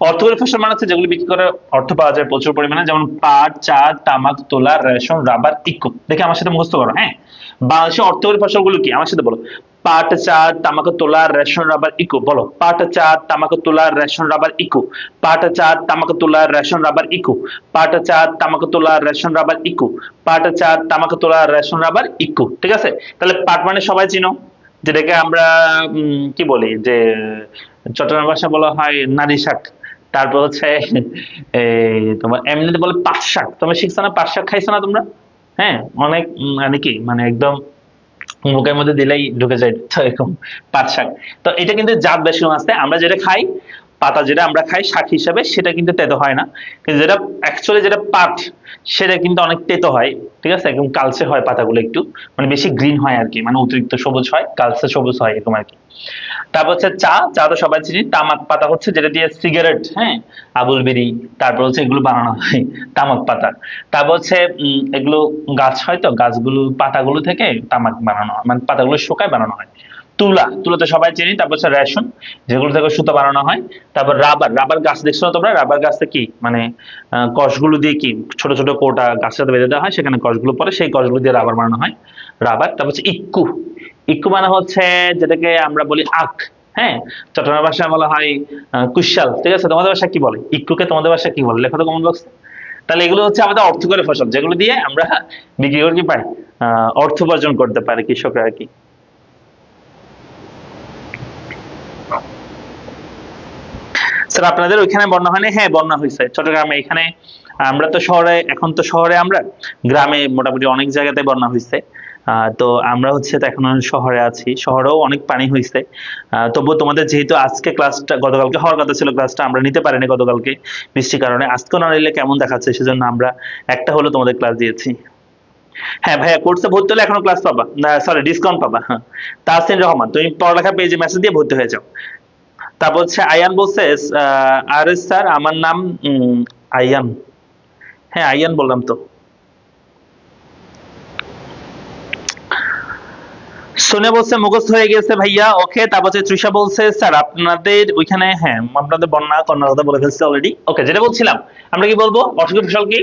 Speaker 1: অর্থকরী ফসল মানে হচ্ছে যেগুলো বিক্রি করে অর্থ পাওয়া যায় প্রচুর পরিমাণে, যেমন পাট, চা, তামাক, তুলা, রেশন, রাবার, ইকো। দেখে আমার সাথে মুখস্থ করো। হ্যাঁ, বাংলাদেশের অর্থকরী ফসলগুলো কি আমার সাথে বলো। পাট, চা, তামাক, তুলা, রেশন, রাবার, ইকো। বলো পাট, চা, তামাক, তুলা, রেশন, রাবার, ইকো। পাট, চা, তামাক, তুলা, রেশন, রাবার, ইকো। পাট, চা, তামাক, তুলা, রেশন, রাবার, ইকো। পাট, চা, তামাক, তুলা, রেশন, রাবার, ইকো। ঠিক আছে, তাহলে পাট মানে সবাই চিনো, যেটাকে আমরা কি বলি যে চট্টগ্রাম ভাষা বলা হয় নারী শাক। তারপর হচ্ছে তোমার এমনিতে বলে পাট শাক। তোমরা শিখছো না, পাট শাক খাইছো না তোমরা? হ্যাঁ, অনেক মানে কি মানে একদম মুখের মধ্যে দিলেই ঢুকে যায় তো এরকম পাট শাক। তো এটা কিন্তু জাত বেশি আছে, আমরা যেটা খাই পাতা, যেটা আমরা খাই শাক হিসাবে, সেটা কিন্তু তেতো হয় না। কিন্তু যেটা অ্যাকচুয়ালি যেটা পাট, সেটা কিন্তু অনেক তেতো হয়। ঠিক আছে, একদম কালচে হয় পাতাগুলো, একটু মানে বেশি গ্রিন হয় আর কি, মানে অতিরিক্ত সবুজ হয়, কালচে সবুজ হয় এরকম আর কি। তারপর হচ্ছে চা। চা তো সবাই চিনি। তামাক পাতা হচ্ছে যেটা দিয়ে সিগারেট, হ্যাঁ, আবুল বিড়ি, তারপর হচ্ছে এগুলো বানানো হয়, তামাক পাতা। তারপর হচ্ছে এগুলো গাছ হয়, তো গাছগুলো পাতাগুলো থেকে তামাক বানানো হয়, মানে পাতাগুলো শুকায় বানানো হয়। তুলা, তুলা তো সবাই চিনি। তারপর হচ্ছে রেশন, যেগুলো থেকে সুতো বানানো হয়। তারপর রাবার, রাবার গাছ দেখছো না তোমরা? রাবার গাছটা কি মানে কষগুলো দিয়ে কি ছোট ছোট কোটা গাছের সাথে বেঁধে দেওয়া হয়, সেখানে কষগুলো পরে, সেই কষগুলো দিয়ে রাবার বানানো হয়, রাবার। তারপর হচ্ছে ইক্কু। ইক্কু মানে হচ্ছে যেটাকে আমরা বলি আখ। হ্যাঁ, চট্টগ্রাম ভাষায় বলা হয় কুশাল। ঠিক আছে, তোমাদের ভাষা কি বলে ইক্কুকে? তোমাদের ভাষা কি বলে লেখো তো কমেন্ট বক্সে। তাহলে এগুলো হচ্ছে আমাদের অর্থকরী ফসল, যেগুলো দিয়ে আমরা বিক্রি করে কি পাই, অর্থ উপার্জন করতে পারে কৃষকরা আর কি। স্যার আপনাদের ওইখানে বন্যা হয়নি? হ্যাঁ, বন্যা হয়েছে চট্টগ্রামে। এখানে আমরা তো শহরে, এখন তো শহরে, আমরা গ্রামে মোটামুটি অনেক জায়গাতে বন্যা হয়েছে। তো আমরা হচ্ছে তো এখন শহরে আছি, শহরেও অনেক পানি হয়েছে। তবুও তোমাদের যেহেতু আজকে ক্লাসটা, গতকালকে হওয়ার কথা ছিল ক্লাসটা, আমরা নিতে পারিনি গতকালকে বৃষ্টির কারণে। আজকেও না নিলে কেমন দেখাচ্ছে, সেজন্য আমরা একটা হলো তোমাদের ক্লাস দিয়েছি। হ্যাঁ ভাইয়া, কোর্সে ভর্তি হলে এখনো ক্লাস পাবা না, সরি ডিসকাউন্ট পাবা। হ্যাঁ, তাহসিন রহমান, তুমি পড়ালেখা পেজে মেসেজ দিয়ে ভর্তি হয়ে যাও। তারপর হচ্ছে আয়ান বলছে আরে স্যার আমার নাম আয়ান। হ্যাঁ আয়ান বললাম তো। সোনিয়া বলছে মুখস্থ হয়ে গেছে ভাইয়া, ওকে। তারপর হচ্ছে তৃষা বলছে স্যার আপনাদের ওইখানে, হ্যাঁ আপনাদের বন্যা কন্যার কথা বলে ফেলছি অলরেডি। ওকে, যেটা বলছিলাম, আমরা কি বলবো অর্থকরী ফসল কি?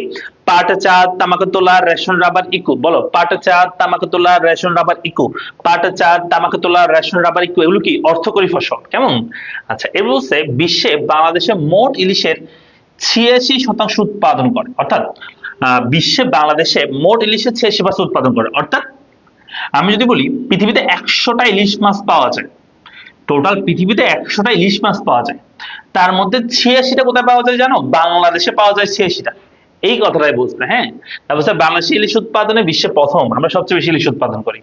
Speaker 1: পাট, চা, তামাক, তুলা, রেশন, রাবার, ইকো। বলো পাট, চা, তামাক, তুলা, রেশন, রাবার, ইকো। পাট, চা, তামাক, তুলা, রেশন, রাবার, ইকো, এগুলো কি অর্থকরী ফসল, কেমন? আচ্ছা, এগুলো হচ্ছে বিশ্বে বাংলাদেশে মোট ইলিশের 86% উৎপাদন করে, অর্থাৎ বিশ্বে বাংলাদেশে মোট ইলিশের 86% উৎপাদন করে। অর্থাৎ আমি যদি বলি পৃথিবীতে 100টা ইলিশ মাছ পাওয়া যায়, টোটাল পৃথিবীতে 100টা ইলিশ মাছ পাওয়া যায়, তার মধ্যে 86টা কোথায় পাওয়া যায় জানো? বাংলাদেশে পাওয়া যায় 86টা। এই কথাটাই বুঝতে, হ্যাঁ। তারপর বাংলাদেশে ইলিশ উৎপাদনে বিশ্বে প্রথম, আমরা সবচেয়ে বেশি ইলিশ উৎপাদন করি।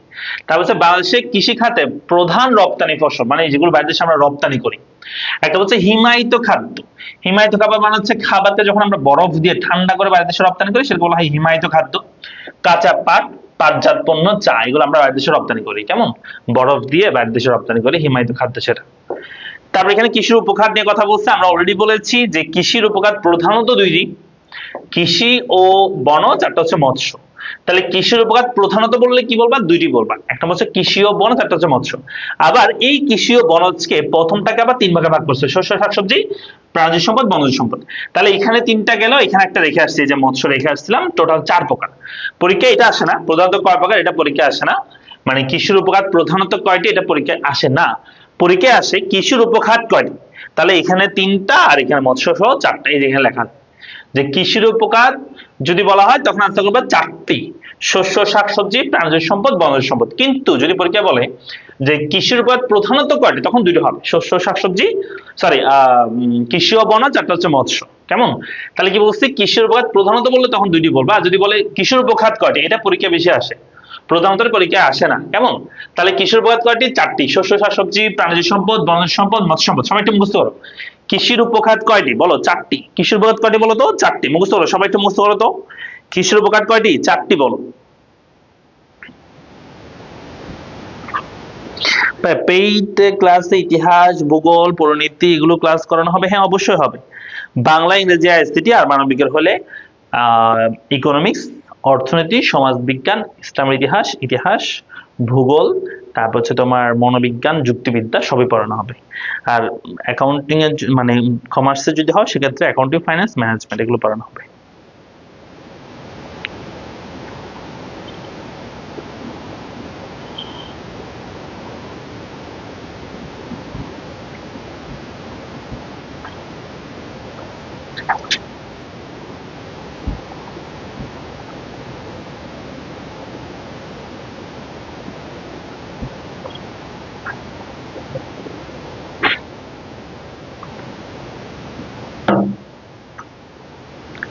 Speaker 1: তারপর বাংলাদেশে কৃষি খাতে প্রধান রপ্তানি ফসল, মানে যেগুলো বাইরের দেশে আমরা রপ্তানি করি, একটা হচ্ছে হিমায়িত খাদ্য। হিমায়িত খাবার মানে হচ্ছে খাবারটা যখন আমরা বরফ দিয়ে ঠান্ডা করে বাইরের দেশে রপ্তানি করি, সেটা বলা হয় হিমায়িত খাদ্য। কাঁচা পাট, পাটজাত পণ্য, চা, এগুলো আমরা বাইরের দেশে রপ্তানি করি, কেমন? বরফ দিয়ে বাইরের দেশে রপ্তানি করি, হিমায়িত খাদ্য সেটা। তারপর এখানে কৃষির উপখাত নিয়ে কথা বলছে। আমরা অলরেডি বলেছি যে কৃষির উপখাত প্রধানত দুইটি, কৃষি ও বনজ, একটা হচ্ছে মৎস্য। তাহলে কৃষির উপখাত প্রধানত বললে কি বলবা? দুইটি বলবা, একটা হচ্ছে কৃষি ও বনজ, একটা হচ্ছে মৎস্য। আবার এই কৃষি ও বনজকে প্রথমটাকে আবার তিন ভাগে ভাগ করছে, শস্য, শাকসবজি, প্রাণী সম্পদ, বনজ সম্পদ। তাহলে এখানে তিনটা গেল, এখানে একটা রেখে আসছি, যে মৎস্য রেখে আসছিলাম। টোটাল 4 প্রকার। পরীক্ষায় এটা আসে না প্রধানত কয় প্রকার, এটা পরীক্ষায় আসে না। মানে কৃষির উপখাত প্রধানত কয়টি, এটা পরীক্ষায় আসে না। পরীক্ষায় আসে কৃষির উপখাত কয়টি। তাহলে এখানে 3টা, আর এখানে মৎস্য সহ 4টা, এই যেখানে লেখা আছে। যে কৃষির উপকার যদি বলা হয়, তখন আনসার করবে 4টি, শস্য, শাকসবজি, প্রাণীজ সম্পদ, বনজ সম্পদ। কিন্তু যদি পরীক্ষা বলে যে কৃষির উপকার প্রধানত কয়টি, তখন দুটো হবে, শস্য, শাকসবজি, সরি কৃষি ও বনজ, একটা হচ্ছে মৎস্য, কেমন? তাহলে কি বলছি, কৃষির উপকার প্রধানত বললে তখন দুইটি বলবো। আর যদি বলে কৃষির উপখাত কয়টি, এটা পরীক্ষা বেশি আসে, প্রধানত পরীক্ষায় আসে না, কেমন? তাহলে কৃষির উপখাত কয়টি? 4টি, শস্য, শাকসবজি, প্রাণীজ সম্পদ, বনজ সম্পদ, মৎস্য সম্পদ। সবাই একটু মুখস্থ করো, কৃষির উপখাত কয়টি? বলো 4টি। কৃষির উপখাত কয়টি বলো তো? 4টি। মুখস্থ করো, সবাই একটু মুখস্থ করো তো। কৃষির উপখাত কয়টি? 4টি বলো। পেইড ক্লাসে ইতিহাস, ভূগোল, পরিনীতি এগুলো ক্লাস করানো হবে? হ্যাঁ অবশ্যই হবে। বাংলা, ইংরেজি, আইসিটি আর মানবিকের হলে ইকোনমিক্স, অর্থনীতি, সমাজবিজ্ঞান, ইসলামের ইতিহাস, ইতিহাস, ভূগোল, তারপর হচ্ছে তোমার মনোবিজ্ঞান, যুক্তিবিদ্যা, সবই পড়ানো হবে। আর অ্যাকাউন্টিং এর মানে কমার্সে যদি হয়, সেক্ষেত্রে অ্যাকাউন্টিং, ফাইন্যান্স, ম্যানেজমেন্ট এগুলো পড়ানো হবে।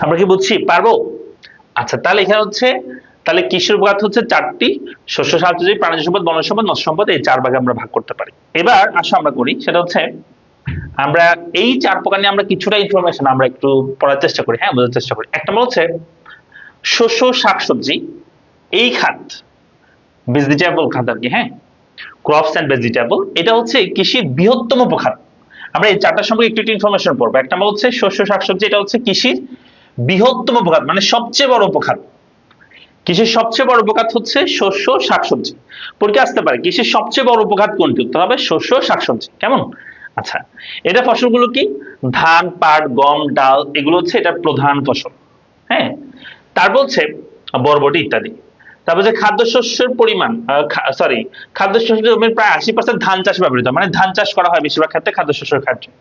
Speaker 1: আমরা কি বুঝছি? পারবো? আচ্ছা, তাহলে এখানে হচ্ছে, তাহলে কৃষির উপখাত হচ্ছে 4টি, শস্য, শাকসবজি, প্রাণীজ সম্পদ, বনজ সম্পদ, মৎস্য সম্পদ, এই 4 ভাগে আমরা ভাগ করতে পারি। এবার আসো আমরা করি, সেটা হচ্ছে আমরা এই 4 প্রকার নিয়ে আমরা কিছুটা ইনফরমেশন আমরা একটু পড়ার চেষ্টা করি, হ্যাঁ, বোঝার চেষ্টা করি। এক নম্বর হচ্ছে শস্য, শাকসবজি, এই খাত, ভেজিটেবল খাত আর কি, হ্যাঁ, ক্রপস এন্ড ভেজিটেবল, এটা হচ্ছে কৃষির বৃহত্তম উপখাত। আমরা এই 4টার সম্পর্কে একটু একটু ইনফরমেশন পড়বো। এক নম্বর হচ্ছে শস্য, শাকসবজি, এটা হচ্ছে কৃষির বৃহত্তম উপখাত, মানে সবচেয়ে বড় উপখাত। কৃষির সবচেয়ে বড় উপখাত হচ্ছে শস্য, শাকসবজি। পরীক্ষা আসতে পারে কৃষির সবচেয়ে বড় উপখাত কোনটি? উত্তর হবে শস্য, শাকসবজি। কেমন? আচ্ছা, এটা ফসলগুলো কি? ধান, পাট, গম, ডাল, এগুলো হচ্ছে এটা প্রধান ফসল, হ্যাঁ। তারপর হচ্ছে বরবটি ইত্যাদি। তারপর যে খাদ্যশস্যের পরিমাণ, সরি, খাদ্যশস্যের জমির প্রায় 80% ধান চাষ ব্যবহৃত, মানে ধান চাষ করা হয় বেশিরভাগ ক্ষেত্রে খাদ্যশস্যের ক্ষেত্রে।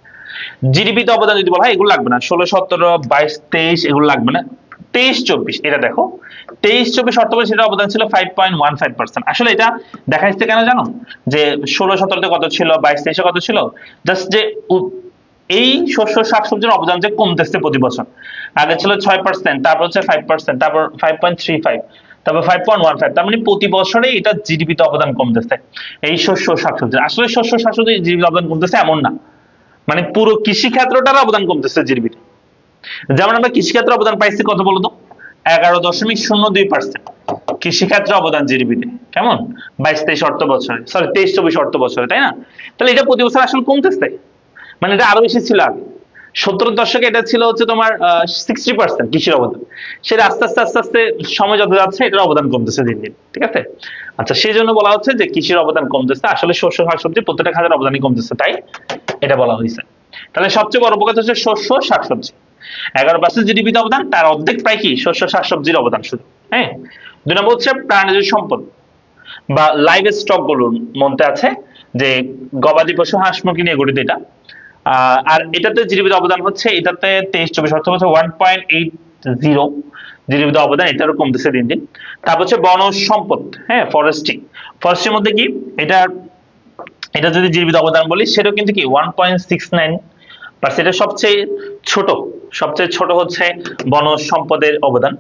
Speaker 1: জিডিপিতে অবদান যদি বলা হয়, এগুলো লাগবে না, 16, 17, 22, 23 এগুলো লাগবে না। 23, 24 এটা দেখো, 23, 24 অর্থবছরে সেটা অবদান ছিল 5.15%। আসলে এটা দেখা যাচ্ছে কেন জানো? যে 16, 17 তে কত ছিল, 22, 23 কত ছিল, জাস্ট যে এই শস্য, শাকসবজির অবদান যে কমতেছে প্রতি বছর। আগে ছিল 6%, তারপর হচ্ছে 5%, তারপর 5.35, তারপর 5.15, তার মানে প্রতি বছরে এটা জিডিপিতে অবদান কমতেছে এই শস্য, শাকসবজি। আসলে শস্য, শাকসবজি জিডিপিতে অবদান কমতেছে এমন না, মানে পুরো কৃষি ক্ষেত্রটার অবদান কমতেছে জিডিপিতে। যেমন আমরা কৃষি ক্ষেত্রে অবদান পাইছি কত বলতো? 11.02% কৃষি ক্ষেত্রে অবদান জিডিপিতে। কেমন? 22-23 অর্থ বছরে, সরি 23-24 অর্থ বছরে, তাই না? তাহলে এটা প্রতি বছর আসলে কমতেছে, মানে এটা আরো বেশি ছিল আগে। 70-এর দশকে এটা ছিল হচ্ছে তোমার 60% কৃষির অবদান। সেটা আস্তে আস্তে আস্তে আস্তে সময় যত যাচ্ছে এটার অবদান কমতেছে দিন দিন, ঠিক আছে? আচ্ছা, সেই জন্য বলা হচ্ছে যে কৃষির অবদান কমতেছে, আসলে শস্য, শাকসবজি প্রত্যেকটা খাতের অবদানই কমতেছে, তাই এটা বলা হয়েছে। তাহলে সবচেয়ে বড় উপখাত হচ্ছে শস্য, শাকসবজি। 11% জিডিপিতে অবদান, তার অর্ধেক প্রায় কি শস্য, শাকসবজির অবদান শুধু, হ্যাঁ। 2 নম্বর হচ্ছে প্রাণীজ সম্পদ বা লাইভ স্টক বলুন, মধ্যে আছে যে গবাদি পশু, হাঁস মুরগি নিয়ে গঠিত এটা। আর এটাতে জিডিপিতে অবদান হচ্ছে, এটাতে 23-24 অর্থ বছর 1.80 জিডিপিতে অবদান, এটারও কমতেছে দিন দিন। তারপর হচ্ছে বনজ সম্পদ, হ্যাঁ, ফরেস্ট্রি। ফরেস্ট্রির মধ্যে কি এটা, এটা যদি জিডিপিতে অবদান বলি সেটাও কিন্তু কি 1.69%। সবচেয়ে ছোট, সবচেয়ে ছোট হচ্ছে বনজ সম্পদের অবদান,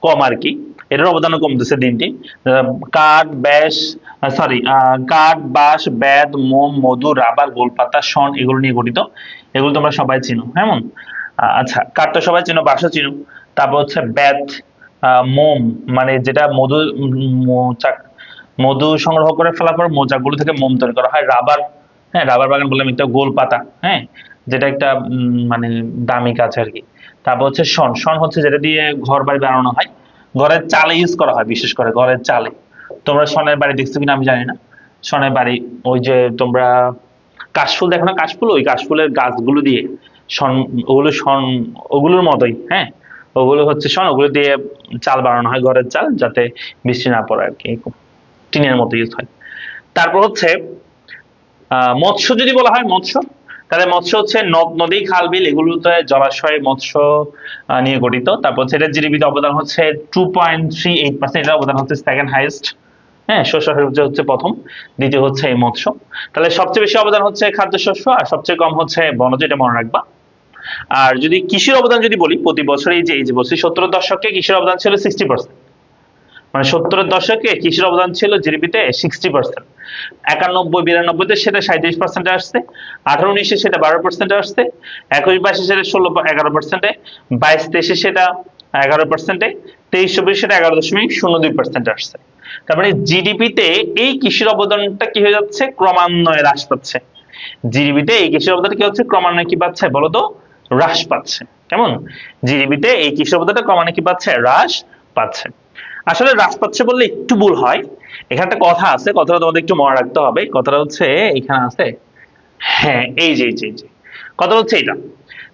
Speaker 1: কম আর কি, এটার অবদানও কমতেছে দিন দিন। কাঠ, ব্যাস, সরি, কাঠ, বাঁশ, বেত, মোম, মধু, রাবার, গোলপাতা, শন, এগুলো নিয়ে গঠিত। এগুলো তোমরা সবাই চিনো, কেমন? আচ্ছা, কাঠটা সবাই চিনো, বাঁশও চিনো। তারপর হচ্ছে বেত, মোম, মানে যেটা মধু, মৌচাক, মধু সংগ্রহ করে ফেলার পর মৌচাকগুলো থেকে মোম তৈরি করা হয়। রাবার, হ্যাঁ, রাবার বাগান বললাম একটা, গোলপাতা, হ্যাঁ, যেটা একটা মানে দামি কাজ আর কি। তারপর হচ্ছে শন, শন হচ্ছে যেটা দিয়ে ঘর বাড়ি বানানো হয়, ঘরের চালে ইউজ করা হয়, বিশেষ করে ঘরের চালে। তোমরা শনের বাড়ি দেখছো কিনা আমি জানি না, শনের বাড়ি, ওই যে তোমরা কাশফুল দেখো না, কাশফুল, ওই কাশফুলের গাছগুলো দিয়ে শন, ওগুলো শন, ওগুলোর মতোই, হ্যাঁ, ওগুলো হচ্ছে শন, ওগুলো দিয়ে চাল বানানো হয়, ঘরের চাল, যাতে বৃষ্টি না পড়ে আর কি, টিনের মতো ইউজ হয়। তারপর হচ্ছে মৎস্য যদি বলা হয়, মৎস্য, তাহলে মৎস্য হচ্ছে নদ নদী, খাল বিল, এগুলোতে জলাশয় মৎস্য নিয়ে গঠিত। তারপর হচ্ছে এটা জিডিপিতে অবদান হচ্ছে 2.38%, এটার অবদান হচ্ছে সেকেন্ড হাইয়েস্ট, হ্যাঁ, শস্য হচ্ছে প্রথম, দ্বিতীয় হচ্ছে এই মৎস্য। তাহলে সবচেয়ে বেশি অবদান হচ্ছে খাদ্যশস্য, আর সবচেয়ে কম হচ্ছে বনজ, এটা মনে রাখবা। আর যদি কৃষির অবদান যদি বলি, প্রতি বছর এই যে বলছি 70-এর দশকে কৃষির অবদান ছিল 60%, মানে 70-এর দশকে কৃষির অবদান ছিল জিডিপিতে 60%। 91-92-তে সেটা 37% আসছে, 18-19-এ সেটা 12% আসছে, 21-22-এ সেটা 11%, 22-23-এ সেটা 11%, 23-24 সেটা 11.02% আসছে। তার মানে জিডিপিতে এই কৃষির অবদানটা কি হয়ে যাচ্ছে? ক্রমান্বয়ে হ্রাস পাচ্ছে। জিডিপিতে এই কৃষির অবদান কি হচ্ছে? ক্রমান্বয়ে কি পাচ্ছে বলতো? হ্রাস পাচ্ছে। কেমন? জিডিপিতে এই কৃষির অবদানটা ক্রমান্বয়ে কি পাচ্ছে? হ্রাস পাচ্ছে। আসলে হ্রাস পাচ্ছে বললে একটু ভুল হয়, এখানে একটা কথা আছে, কথাটা তোমাদের একটু মনে রাখতে হবে। কথাটা হচ্ছে এখানে আছে, হ্যাঁ, এই যে কথা হচ্ছে এটা,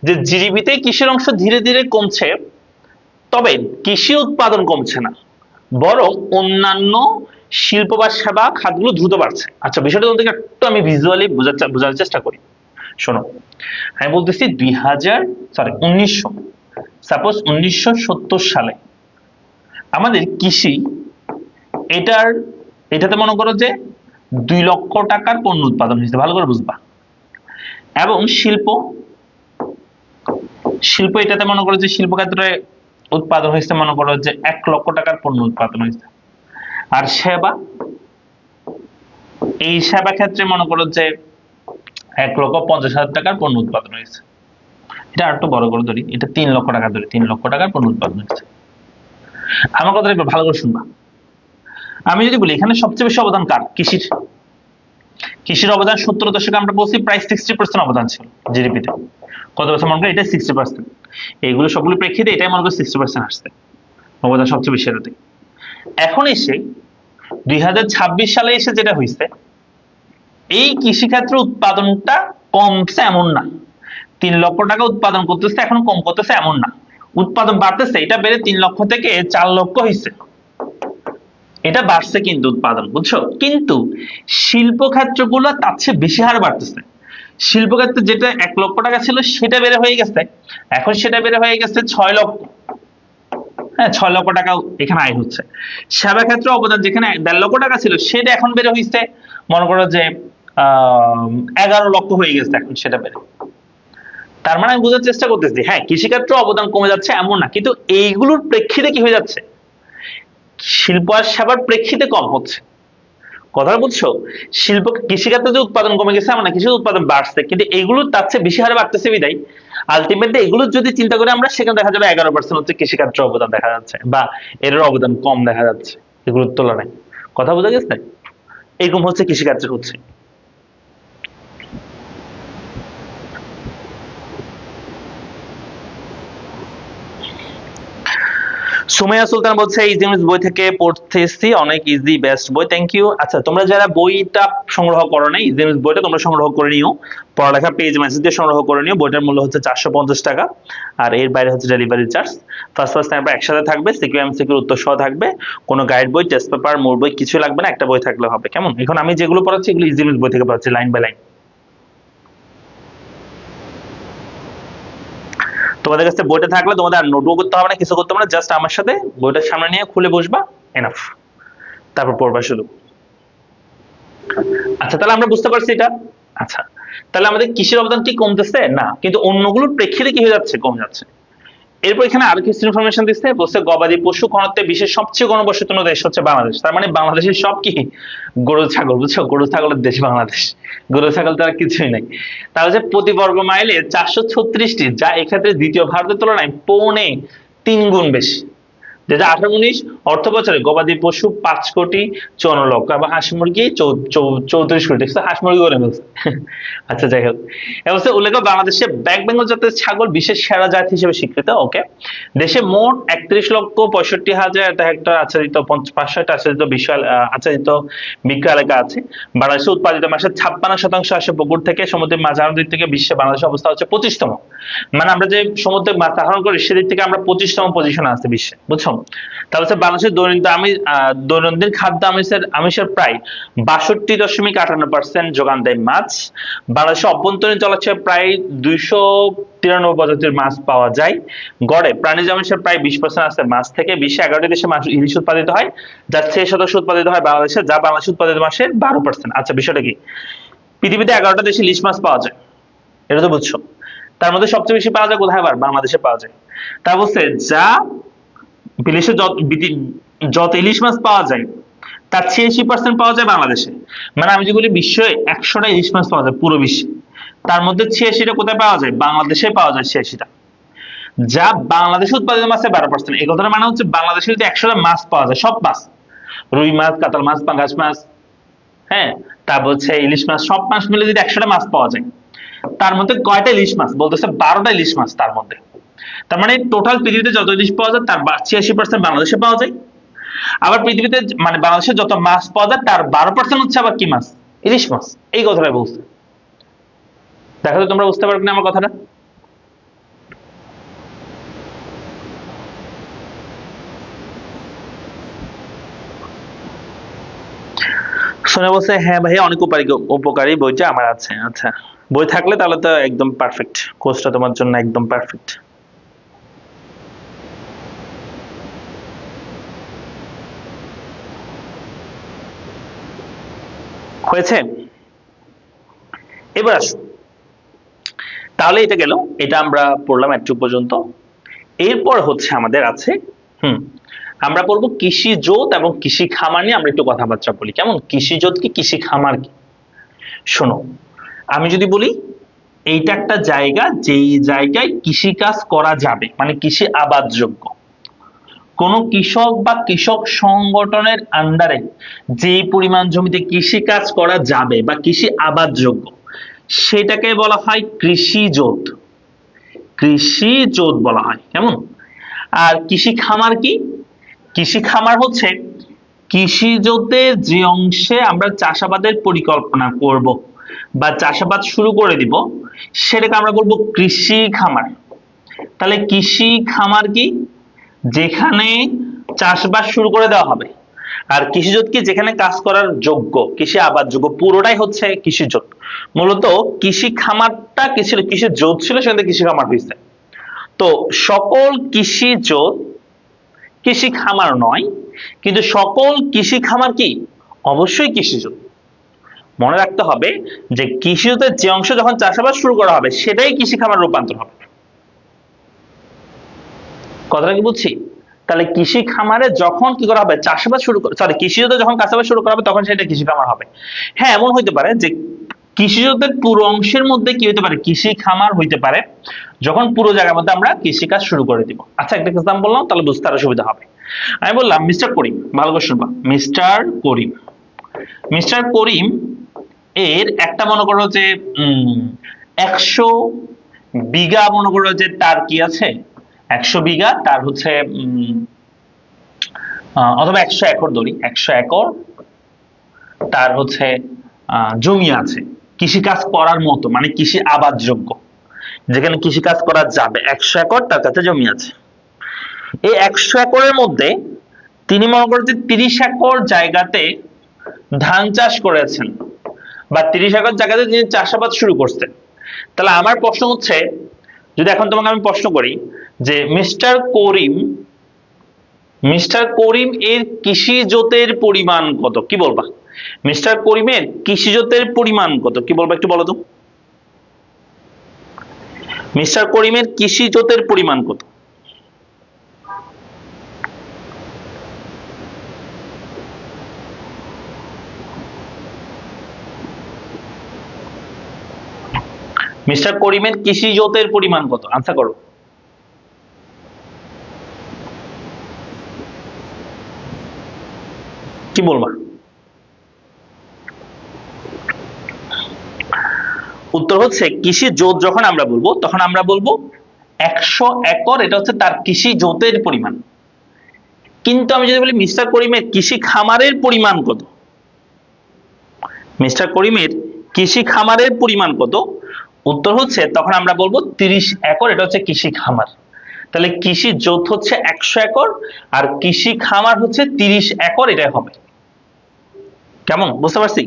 Speaker 1: যে জিডিপিতে কৃষির অংশ ধীরে ধীরে কমছে, তবে কৃষি উৎপাদন কমছে না, বরং অন্যান্য শিল্প বা সেবা খাতগুলো দ্রুত বাড়ছে। আচ্ছা, বিষয়টা তোমাদেরকে একটু আমি ভিজুয়ালি বোঝার চেষ্টা করি। শোনো, আমি বলতেছি 1970 সালে আমাদের কৃষি, এটাতে মনে করো যে 2 লক্ষ টাকার পণ্য উৎপাদন হয়েছে, ভালো করে বুঝবা। এবং শিল্প, এটাতে মনে করো যে শিল্প ক্ষেত্রে উৎপাদন হয়েছে মনে করো যে 1,00,000 টাকার পণ্য উৎপাদন হয়েছে। আর সেবা, এই সেবা ক্ষেত্রে মনে করো যে 1,50,000 টাকার পণ্য উৎপাদন হয়েছে। এটা আর একটু বড় করে ধরি, এটা 3,00,000 টাকা ধরি, 3,00,000 টাকার পণ্য উৎপাদন হয়েছে। আমার কথাটা একটু ভালো করে শুনবা। আমি যদি বলি এখানে সবচেয়ে বেশি অবদান কার? কৃষির। কৃষির অবদান 70 দশকে আমরা বলছি প্রায় 60% অবদান ছিল জিডিপিতে। কত বছর মনে করি? এটা 60%। এইগুলো সবগুলো প্রেক্ষিতে এটাই মনে করি 60% আসছে অবদান সবচেয়ে বেশি এটাতে। এখন এসে 2026 সালে এসে যেটা হয়েছে, এই কৃষিক্ষেত্রে উৎপাদনটা কমছে এমন না। 3,00,000 টাকা উৎপাদন করতেছে, এখন কম করতেছে এমন না। উৎপাদন বাড়তেছে, এটা বেড়ে 3,00,000 থেকে 4,00,000 হয়েছে। এটা বাড়ছে কিন্তু উৎপাদন, বুঝছো? কিন্তু শিল্প ক্ষেত্রগুলো তার চেয়ে বেশি হারে বাড়তেছে। শিল্প ক্ষেত্রে যেটা 1,00,000 টাকা ছিল সেটা বেড়ে হয়ে গেছে, এখন সেটা বেড়ে হয়ে গেছে 6,00,000। হ্যাঁ, 6,00,000 টাকা এখানে আয় হচ্ছে। সেবা ক্ষেত্রে অবদান যেখানে 1,50,000 টাকা ছিল সেটা এখন বেড়ে হয়েছে মনে করো যে 11,00,000 হয়ে গেছে এখন সেটা বেড়ে। তার মানে আমি বোঝার চেষ্টা করতেছি, হ্যাঁ কৃষিক্ষেত্রে অবদান কমে যাচ্ছে এমন না, কিন্তু এইগুলোর প্রেক্ষিতে কি হয়ে যাচ্ছে? শিল্প আর সেবার প্রেক্ষিতে কম হচ্ছে। কথা বুঝছো? শিল্প কৃষিক্ষেত্রে যে উৎপাদন কমে গেছে এমন না, কৃষি উৎপাদন বাড়ছে, কিন্তু এগুলো তার চেয়ে বেশি হারে বাড়তেছে বিদায় আলটিমেটলি এগুলো যদি চিন্তা করে আমরা, সেখানে দেখা যাবে 11% হচ্ছে কৃষিক্ষেত্রে অবদান দেখা যাচ্ছে, বা এর অবদান কম দেখা যাচ্ছে এগুলোর তুলনায়। কথা বোঝা গেছে? এরকম হচ্ছে কৃষিক্ষেত্রে হচ্ছে। সুমাইয়া সুলতান বলছে ইজি ইংলিশ বই থেকে পড়তেছি, অনেক ইজি, বেস্ট বই, থ্যাংক ইউ। আচ্ছা, তোমরা যারা বইটা সংগ্রহ করো নাই, ইজি ইংলিশ বইটা তোমরা সংগ্রহ করে নিও, পড়ালেখা পেজ মেসেজ দিয়ে সংগ্রহ করে নিও। বইটার মূল্য হচ্ছে 450 টাকা, আর এর বাইরে হচ্ছে ডেলিভারি চার্জ। ফার্স্ট টাইম একসাথে থাকবে, সিকিউ এমসিকিউর উত্তর সহ থাকবে, কোনো গাইড বই, টেস্ট পেপার, মূল বই কিছু লাগবে না, একটা বই থাকলে হবে, কেমন? এখন আমি যেগুলো পড়াচ্ছি এগুলো ইজি ইংলিশ বই থেকে পড়াচ্ছি, লাইন বাই লাইন। তোমাদের কাছে বইটা থাকলে তোমাদের আর নোটও করতে হবে না, কিছু করতে হবে না, জাস্ট আমার সাথে বইটা সামনে নিয়ে খুলে বসবা, এনাফ, তারপর পড়বা শুধু। আচ্ছা, তাহলে আমরা বুঝতে পারছি এটা। আচ্ছা, তাহলে আমাদের কিসের অবদান কি কমতেছে না, কিন্তু অন্যগুলোর প্রেক্ষিতে কি হয়ে যাচ্ছে? কমে যাচ্ছে। এরপর এখানে আরো কিছু ইনফরমেশন দিচ্ছে, বলছে গবাদি পশু ঘনত্বে বিশ্বের সবচেয়ে ঘনবসতিপূর্ণ দেশ হচ্ছে বাংলাদেশ। তার মানে বাংলাদেশের সব কি? গরু ছাগল, বুঝছো? গরু ছাগলের দেশ বাংলাদেশ। গরু ছাগল তার কিছুই নাই। তাহলে যে প্রতি বর্গ মাইলে 436টি, যা এক্ষেত্রে দ্বিতীয় ভারতের তুলনায় 3.25 গুণ বেশি। 2018-19 অর্থ বছরে গবাদি পশু 5,54,00,000, আবার হাঁস মুরগি 34 কোটি। দেখছো, হাঁস মুরগি করে ফেলছে। আচ্ছা, যাই হোক, এবছর উল্লেখ বাংলাদেশে ব্ল্যাক বেঙ্গল জাতের ছাগল বিশ্বের সেরা জাত হিসেবে স্বীকৃত। ওকে, দেশে মোট 31,65,000 হেক্টর আচ্ছাদিত, 500 আচ্ছাদিত বিশাল আচ্ছাদিত বৃক্ষ এলাকা আছে। বাংলাদেশে উৎপাদিত মাছের 56% আসে পুকুর থেকে। সমুদ্রের মাছ আহরণ দিক থেকে বিশ্বে বাংলাদেশের অবস্থা হচ্ছে 25তম। মানে আমরা যে সমুদ্রে মাছ আহরণ করি সেদিক থেকে আমরা 25তম পজিশনে আছে বিশ্বে, বুঝছো? তাহলে হচ্ছে বাংলাদেশের দৈনন্দিন খাদ্য আমিষের প্রায় 62.58% যোগান দেয় মাছ। বাংলাদেশের অভ্যন্তরীণ জলাশয়ে প্রায় 293 প্রজাতির মাছ পাওয়া যায়। গড়ে প্রাণীজ আমিষের প্রায় 20% আছে মাছ থেকে। বিশ্বে 11টি দেশে মাছ ইলিশ উৎপাদিত হয়, যার 6% উৎপাদিত হয় বাংলাদেশে, যা বাংলাদেশে উৎপাদিত মাছের 12%। আচ্ছা, বিষয়টা কি? পৃথিবীতে 11টা দেশে ইলিশ মাছ পাওয়া যায়, এটা তো বুঝছো। তার মধ্যে সবচেয়ে বেশি পাওয়া যায় কোথায়? আবার বাংলাদেশে পাওয়া যায়। তা বলছে যা বিদেশে যত ইলিশ মাছ পাওয়া যায় তার 86% পাওয়া যায় বাংলাদেশে। মানে আমি যেগুলি বিশ্বে 100টা ইলিশ মাছ পাওয়া যায় পুরো বিশ্বে, তার মধ্যে 86টা কোথায় পাওয়া যায়? বাংলাদেশে পাওয়া যায় 86টা, যা বাংলাদেশে উৎপাদিত মাছের 12%। এই কথাটা মানে হচ্ছে বাংলাদেশে যদি 100টা মাছ পাওয়া যায়, সব মাছ, রুই মাছ, কাতল মাছ, পাঙ্গাস মাছ, হ্যাঁ, তারপর হচ্ছে ইলিশ মাছ, সব মাছ মিলে যদি 100টা মাছ পাওয়া যায়, তার মধ্যে কয়টা ইলিশ মাছ? বলতেছে 12টা ইলিশ মাছ তার মধ্যে। তার মানে টোটাল পৃথিবীতে যত ইলিশ পাওয়া যায় তার 86% বাংলাদেশে পাওয়া যায়। আবার পৃথিবীতে মানে বাংলাদেশে যত মাছ পাওয়া যায় তার 12% হচ্ছে আবার কি মাছ? ইলিশ মাছ। এই কথাটা বলছে। দেখো তো তোমরা বুঝতে পারবে না আমার কথাটা? শুনে বলছে হ্যাঁ ভাইয়া, অনেক উপকারী বইটা আমার আছে। আচ্ছা, বই থাকলে তাহলে তো একদম পারফেক্ট, কোর্সটা তোমার জন্য একদম পারফেক্ট হয়েছে। এবার আসো, তাহলে এটা গেল, এটা আমরা পড়লাম একটু পর্যন্ত। এরপর হচ্ছে আমাদের আছে আমরা বলবো কৃষি জোত এবং কৃষি খামার নিয়ে আমরা একটু কথাবার্তা বলি। কেমন? কৃষি জোত কি, কৃষি খামার কি? শোনো, আমি যদি বলি এইটা একটা জায়গা যেই জায়গায় কৃষি কাজ করা যাবে, মানে কৃষি আবাদযোগ্য, কোন কৃষক বা কৃষক সংগঠনের আন্ডারে যে পরিমাণ জমিতে কৃষি কাজ করা যাবে বা কৃষি আবাদযোগ্য, সেটাকে বলা হয় কৃষি জোত। কৃষি জোত বলা হয়। কেমন? আর কৃষি খামার কি? কৃষি খামার হচ্ছে কৃষি জোতের যে অংশে আমরা চাষাবাদের পরিকল্পনা করব বা চাষাবাদ শুরু করে দিব, সেটাকে আমরা বলবো কৃষি খামার। তাহলে কৃষি খামার কি? যেখানে চাষবাস শুরু করে দেওয়া হবে। আর কৃষিজোত কি? যেখানে কাজ করার যোগ্য, কৃষি আবাদ যোগ্য, পুরোটাই হচ্ছে কৃষিজোত। মূলত কৃষি খামারটা কি ছিল? কৃষি জোত ছিল, সেখানে কৃষি খামার হয়েছে। তো সকল কৃষি জোত কৃষি খামার নয়, কিন্তু সকল কৃষি খামার কি? অবশ্যই কৃষিজোত। মনে রাখতে হবে যে কৃষিজোতের যে অংশ যখন চাষাবাদ শুরু করা হবে, সেটাই কৃষি খামার রূপান্তর হবে। কথাটা কি বুঝছি? তাহলে কৃষি খামারে যখন কি করা হবে? চাষাবাদ শুরু, সরি, কৃষিজোতে যখন চাষাবাদ শুরু করা হবে, তখন সেটা কৃষি খামার হবে। হ্যাঁ, এমন হইতে পারে যে কৃষিজোতের পুরো অংশের মধ্যে কি হইতে পারে? কৃষি খামার হইতে পারে, যখন পুরো জায়গার মধ্যে আমরা কৃষিকাজ শুরু করে দিব। আচ্ছা, একটা এক্সাম্পল বললাম, তাহলে বুঝতে আরো সুবিধা হবে। আমি বললাম মিস্টার করিম, ভালো করে শুনবা, মিস্টার করিম। মিস্টার করিম এর একটা মনে করো যে 100 বিঘা, মনে করো যে তার কি আছে, 100 বিঘা তার হচ্ছে অথবা 100 একর ধরি, 100 একর তার হচ্ছে জমি আছে কৃষিকাজ করার মতো, মানে কৃষি আবাদযোগ্য, যেখানে কৃষিকাজ করা যাবে। 100 একর তার কাছে জমি আছে। এই 100 একরের মধ্যে তিনি মনে করেন যে 30 একর জায়গাতে ধান চাষ করেছেন, বা 30 একর জায়গাতে তিনি চাষাবাদ শুরু করছেন। তাহলে আমার প্রশ্ন হচ্ছে, যদি এখন তোমাকে আমি প্রশ্ন করি যে মিস্টার করিম এর কৃষি জোতের পরিমাণ কত, কি বলবা? মিস্টার করিমের কৃষি জোতের পরিমাণ কত, কি বলবা একটু বলো তো? মিস্টার করিমের কৃষি জোতের পরিমাণ কত? মিস্টার করিমের কৃষি জোতের পরিমাণ কত? আনসার করো। কি বলবা? উত্তর হচ্ছে কৃষি জোত যখন আমরা বলবো, তখন আমরা বলবো 100 একর, এটা হচ্ছে তার কৃষি জোতের পরিমাণ। কিন্তু আমি যদি বলি মিস্টার করিমের কৃষি খামারের পরিমাণ কত, মিস্টার করিমের কৃষি খামারের পরিমাণ কত, উত্তর হচ্ছে তখন আমরা বলবো 30 একর, এটা হচ্ছে কৃষি খামার। তাহলে কৃষি জোত হচ্ছে 100 একর আর কৃষি খামার হচ্ছে 30 একর, এটাই হবে। কেমন? বুঝতে পারছি?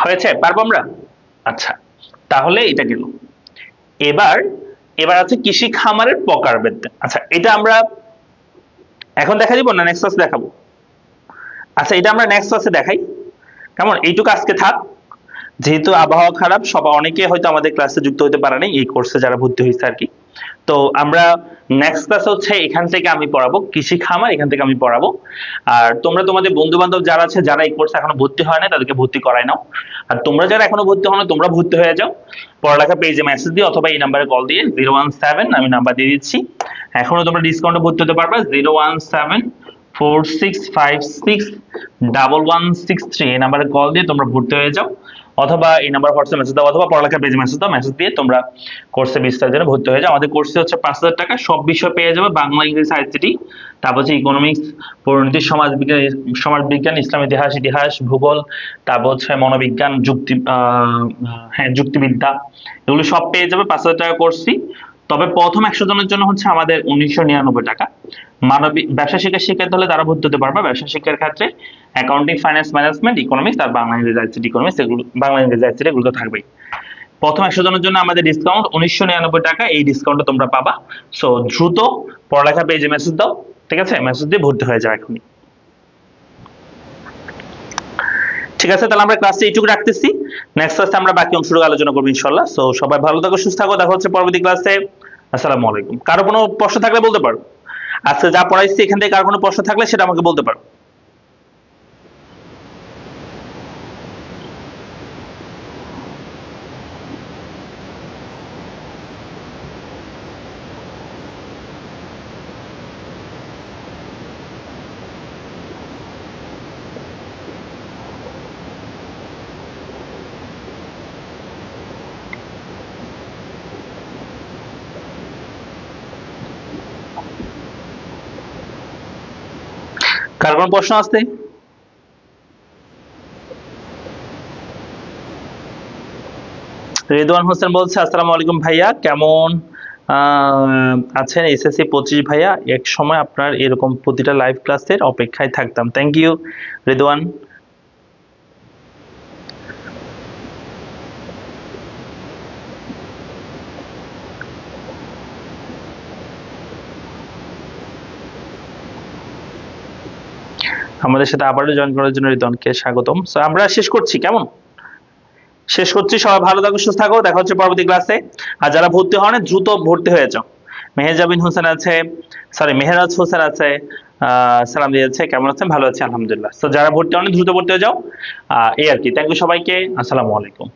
Speaker 1: হয়েছে? পারবো আমরা? আচ্ছা, তাহলে এটা গেল। এবার এবার আছে কৃষি খামারের প্রকারভেদ। আচ্ছা, এটা আমরা এখন দেখা দিব না নেক্সট ক্লাসে দেখাবো? আচ্ছা, এটা আমরা নেক্সট ক্লাসে দেখাই। কেমন? এইটুকু আজকে থাক। যেহেতু আবহাওয়া খারাপ, অনেকে হয়তো আমাদের ক্লাসে যুক্ত হতে পারে নাই, এই কোর্সে যারা ভর্তি হয়েছে আর কি। তো আমরা নেক্সট ক্লাস হচ্ছে এখান থেকে আমি পড়াবো কৃষি খামার, এখান থেকে আমি পড়াবো। আর তোমরা তোমাদের বন্ধু বান্ধব যারা আছে, যারা এই কোর্সে এখনো ভর্তি হয় না, তাদেরকে ভর্তি করাই নাও। আর তোমরা যারা এখনো ভর্তি হও না, তোমরা ভর্তি হয়ে যাও। পড়ালেখা পেজে মেসেজ দিয়ে অথবা এই নাম্বারে কল দিয়ে 017, আমি নাম্বার দিয়ে দিচ্ছি। এখনো তোমরা ডিসকাউন্টে ভর্তি হতে পারবে 01746561163, এই নাম্বারে কল দিয়ে তোমরা ভর্তি হয়ে যাও, অথবা এই নাম্বার হোয়াটসঅ্যাপ মেসেজ দাও, অথবা পড়ালেখা পেজে মেসেজ দাও। মেসেজ দিয়ে তোমরা কোর্সে বিস্তারিত ভর্তি হয়ে যাও। আমাদের কোর্সে হচ্ছে 5000 টাকা, সব বিষয় পেয়ে যাবে, বাংলা, ইংরেজি, আইসিটি, তারপর হচ্ছে ইকোনমিক্স, পরিণতি, সমাজবিজ্ঞান, ইসলাম ইতিহাস, ভূগোল, তারপর হচ্ছে মনোবিজ্ঞান, যুক্তিবিদ্যা, এগুলো সব পেয়ে যাবে 5000 টাকা কোর্স ফি। তবে প্রথম 100 জনের জন্য হচ্ছে আমাদের 1999 টাকা। মানবিক ব্যবসা শিক্ষা শিক্ষার্থী হলে তারা ভর্তি হতে পারবে। ব্যবসা শিক্ষার ক্ষেত্রে অ্যাকাউন্টিং, ফাইন্যান্স, ম্যানেজমেন্ট, ইকোনমিক্স আর বাংলা, ইংরেজি, আইসিটি, ইকোনমিক্স, এগুলো বাংলা, ইংরেজি, আইসিটি এগুলো তো থাকবেই। প্রথম 100 জনের জন্য আমাদের ডিসকাউন্ট 1999 টাকা, এই ডিসকাউন্টটা তোমরা পাবা। সো দ্রুত পড়ালেখা পেজে মেসেজ দাও, ঠিক আছে? মেসেজ দিয়ে ভর্তি হয়ে যাও এখনই। ঠিক আছে, তাহলে আমরা ক্লাসে এইটুকু রাখতেছি। নেক্সট ক্লাসে আমরা বাকি অংশটুকু আলোচনা করবো ইনশাল্লাহ। সো সবাই ভালো থাকো, সুস্থ থাকো, দেখা হচ্ছে পরবর্তী ক্লাসে। আসসালামু আলাইকুম। কারো কোনো প্রশ্ন থাকলে বলতে পারো। আজকে যা পড়াইছি এখান থেকে কারো কোনো প্রশ্ন থাকলে সেটা আমাকে বলতে পারো। কার কোনো প্রশ্ন আছে? রেদওয়ান হোসেন বলছে আসসালামু আলাইকুম ভাইয়া, কেমন আছেন? এসএসসি 25 ভাইয়া, এক সময় আপনার এরকম প্রতিটা লাইভ ক্লাসের অপেক্ষায় থাকতাম। Thank you Redwan. আমাদের সাথে আবারও জয়েন করার জন্য রিদওয়ানকে স্বাগতম। সো আমরা শেষ করছি, কেমন? শেষ করছি। সবাই ভালো থাকো, সুস্থ থাকো, দেখা হচ্ছে পরবর্তী ক্লাসে। আর যারা ভর্তি হন দ্রুত ভর্তি হয়ে যাও। মেহেজাবিন হোসেন আছে, সরি মেহরাজ হোসেন আছে, সালাম দিয়েছে, কেমন আছেন? ভালো আছে আলহামদুলিল্লাহ। তো যারা ভর্তি হন দ্রুত ভর্তি হয়ে যাও। এই আর কি। থ্যাংক ইউ সবাইকে। আসসালামু আলাইকুম।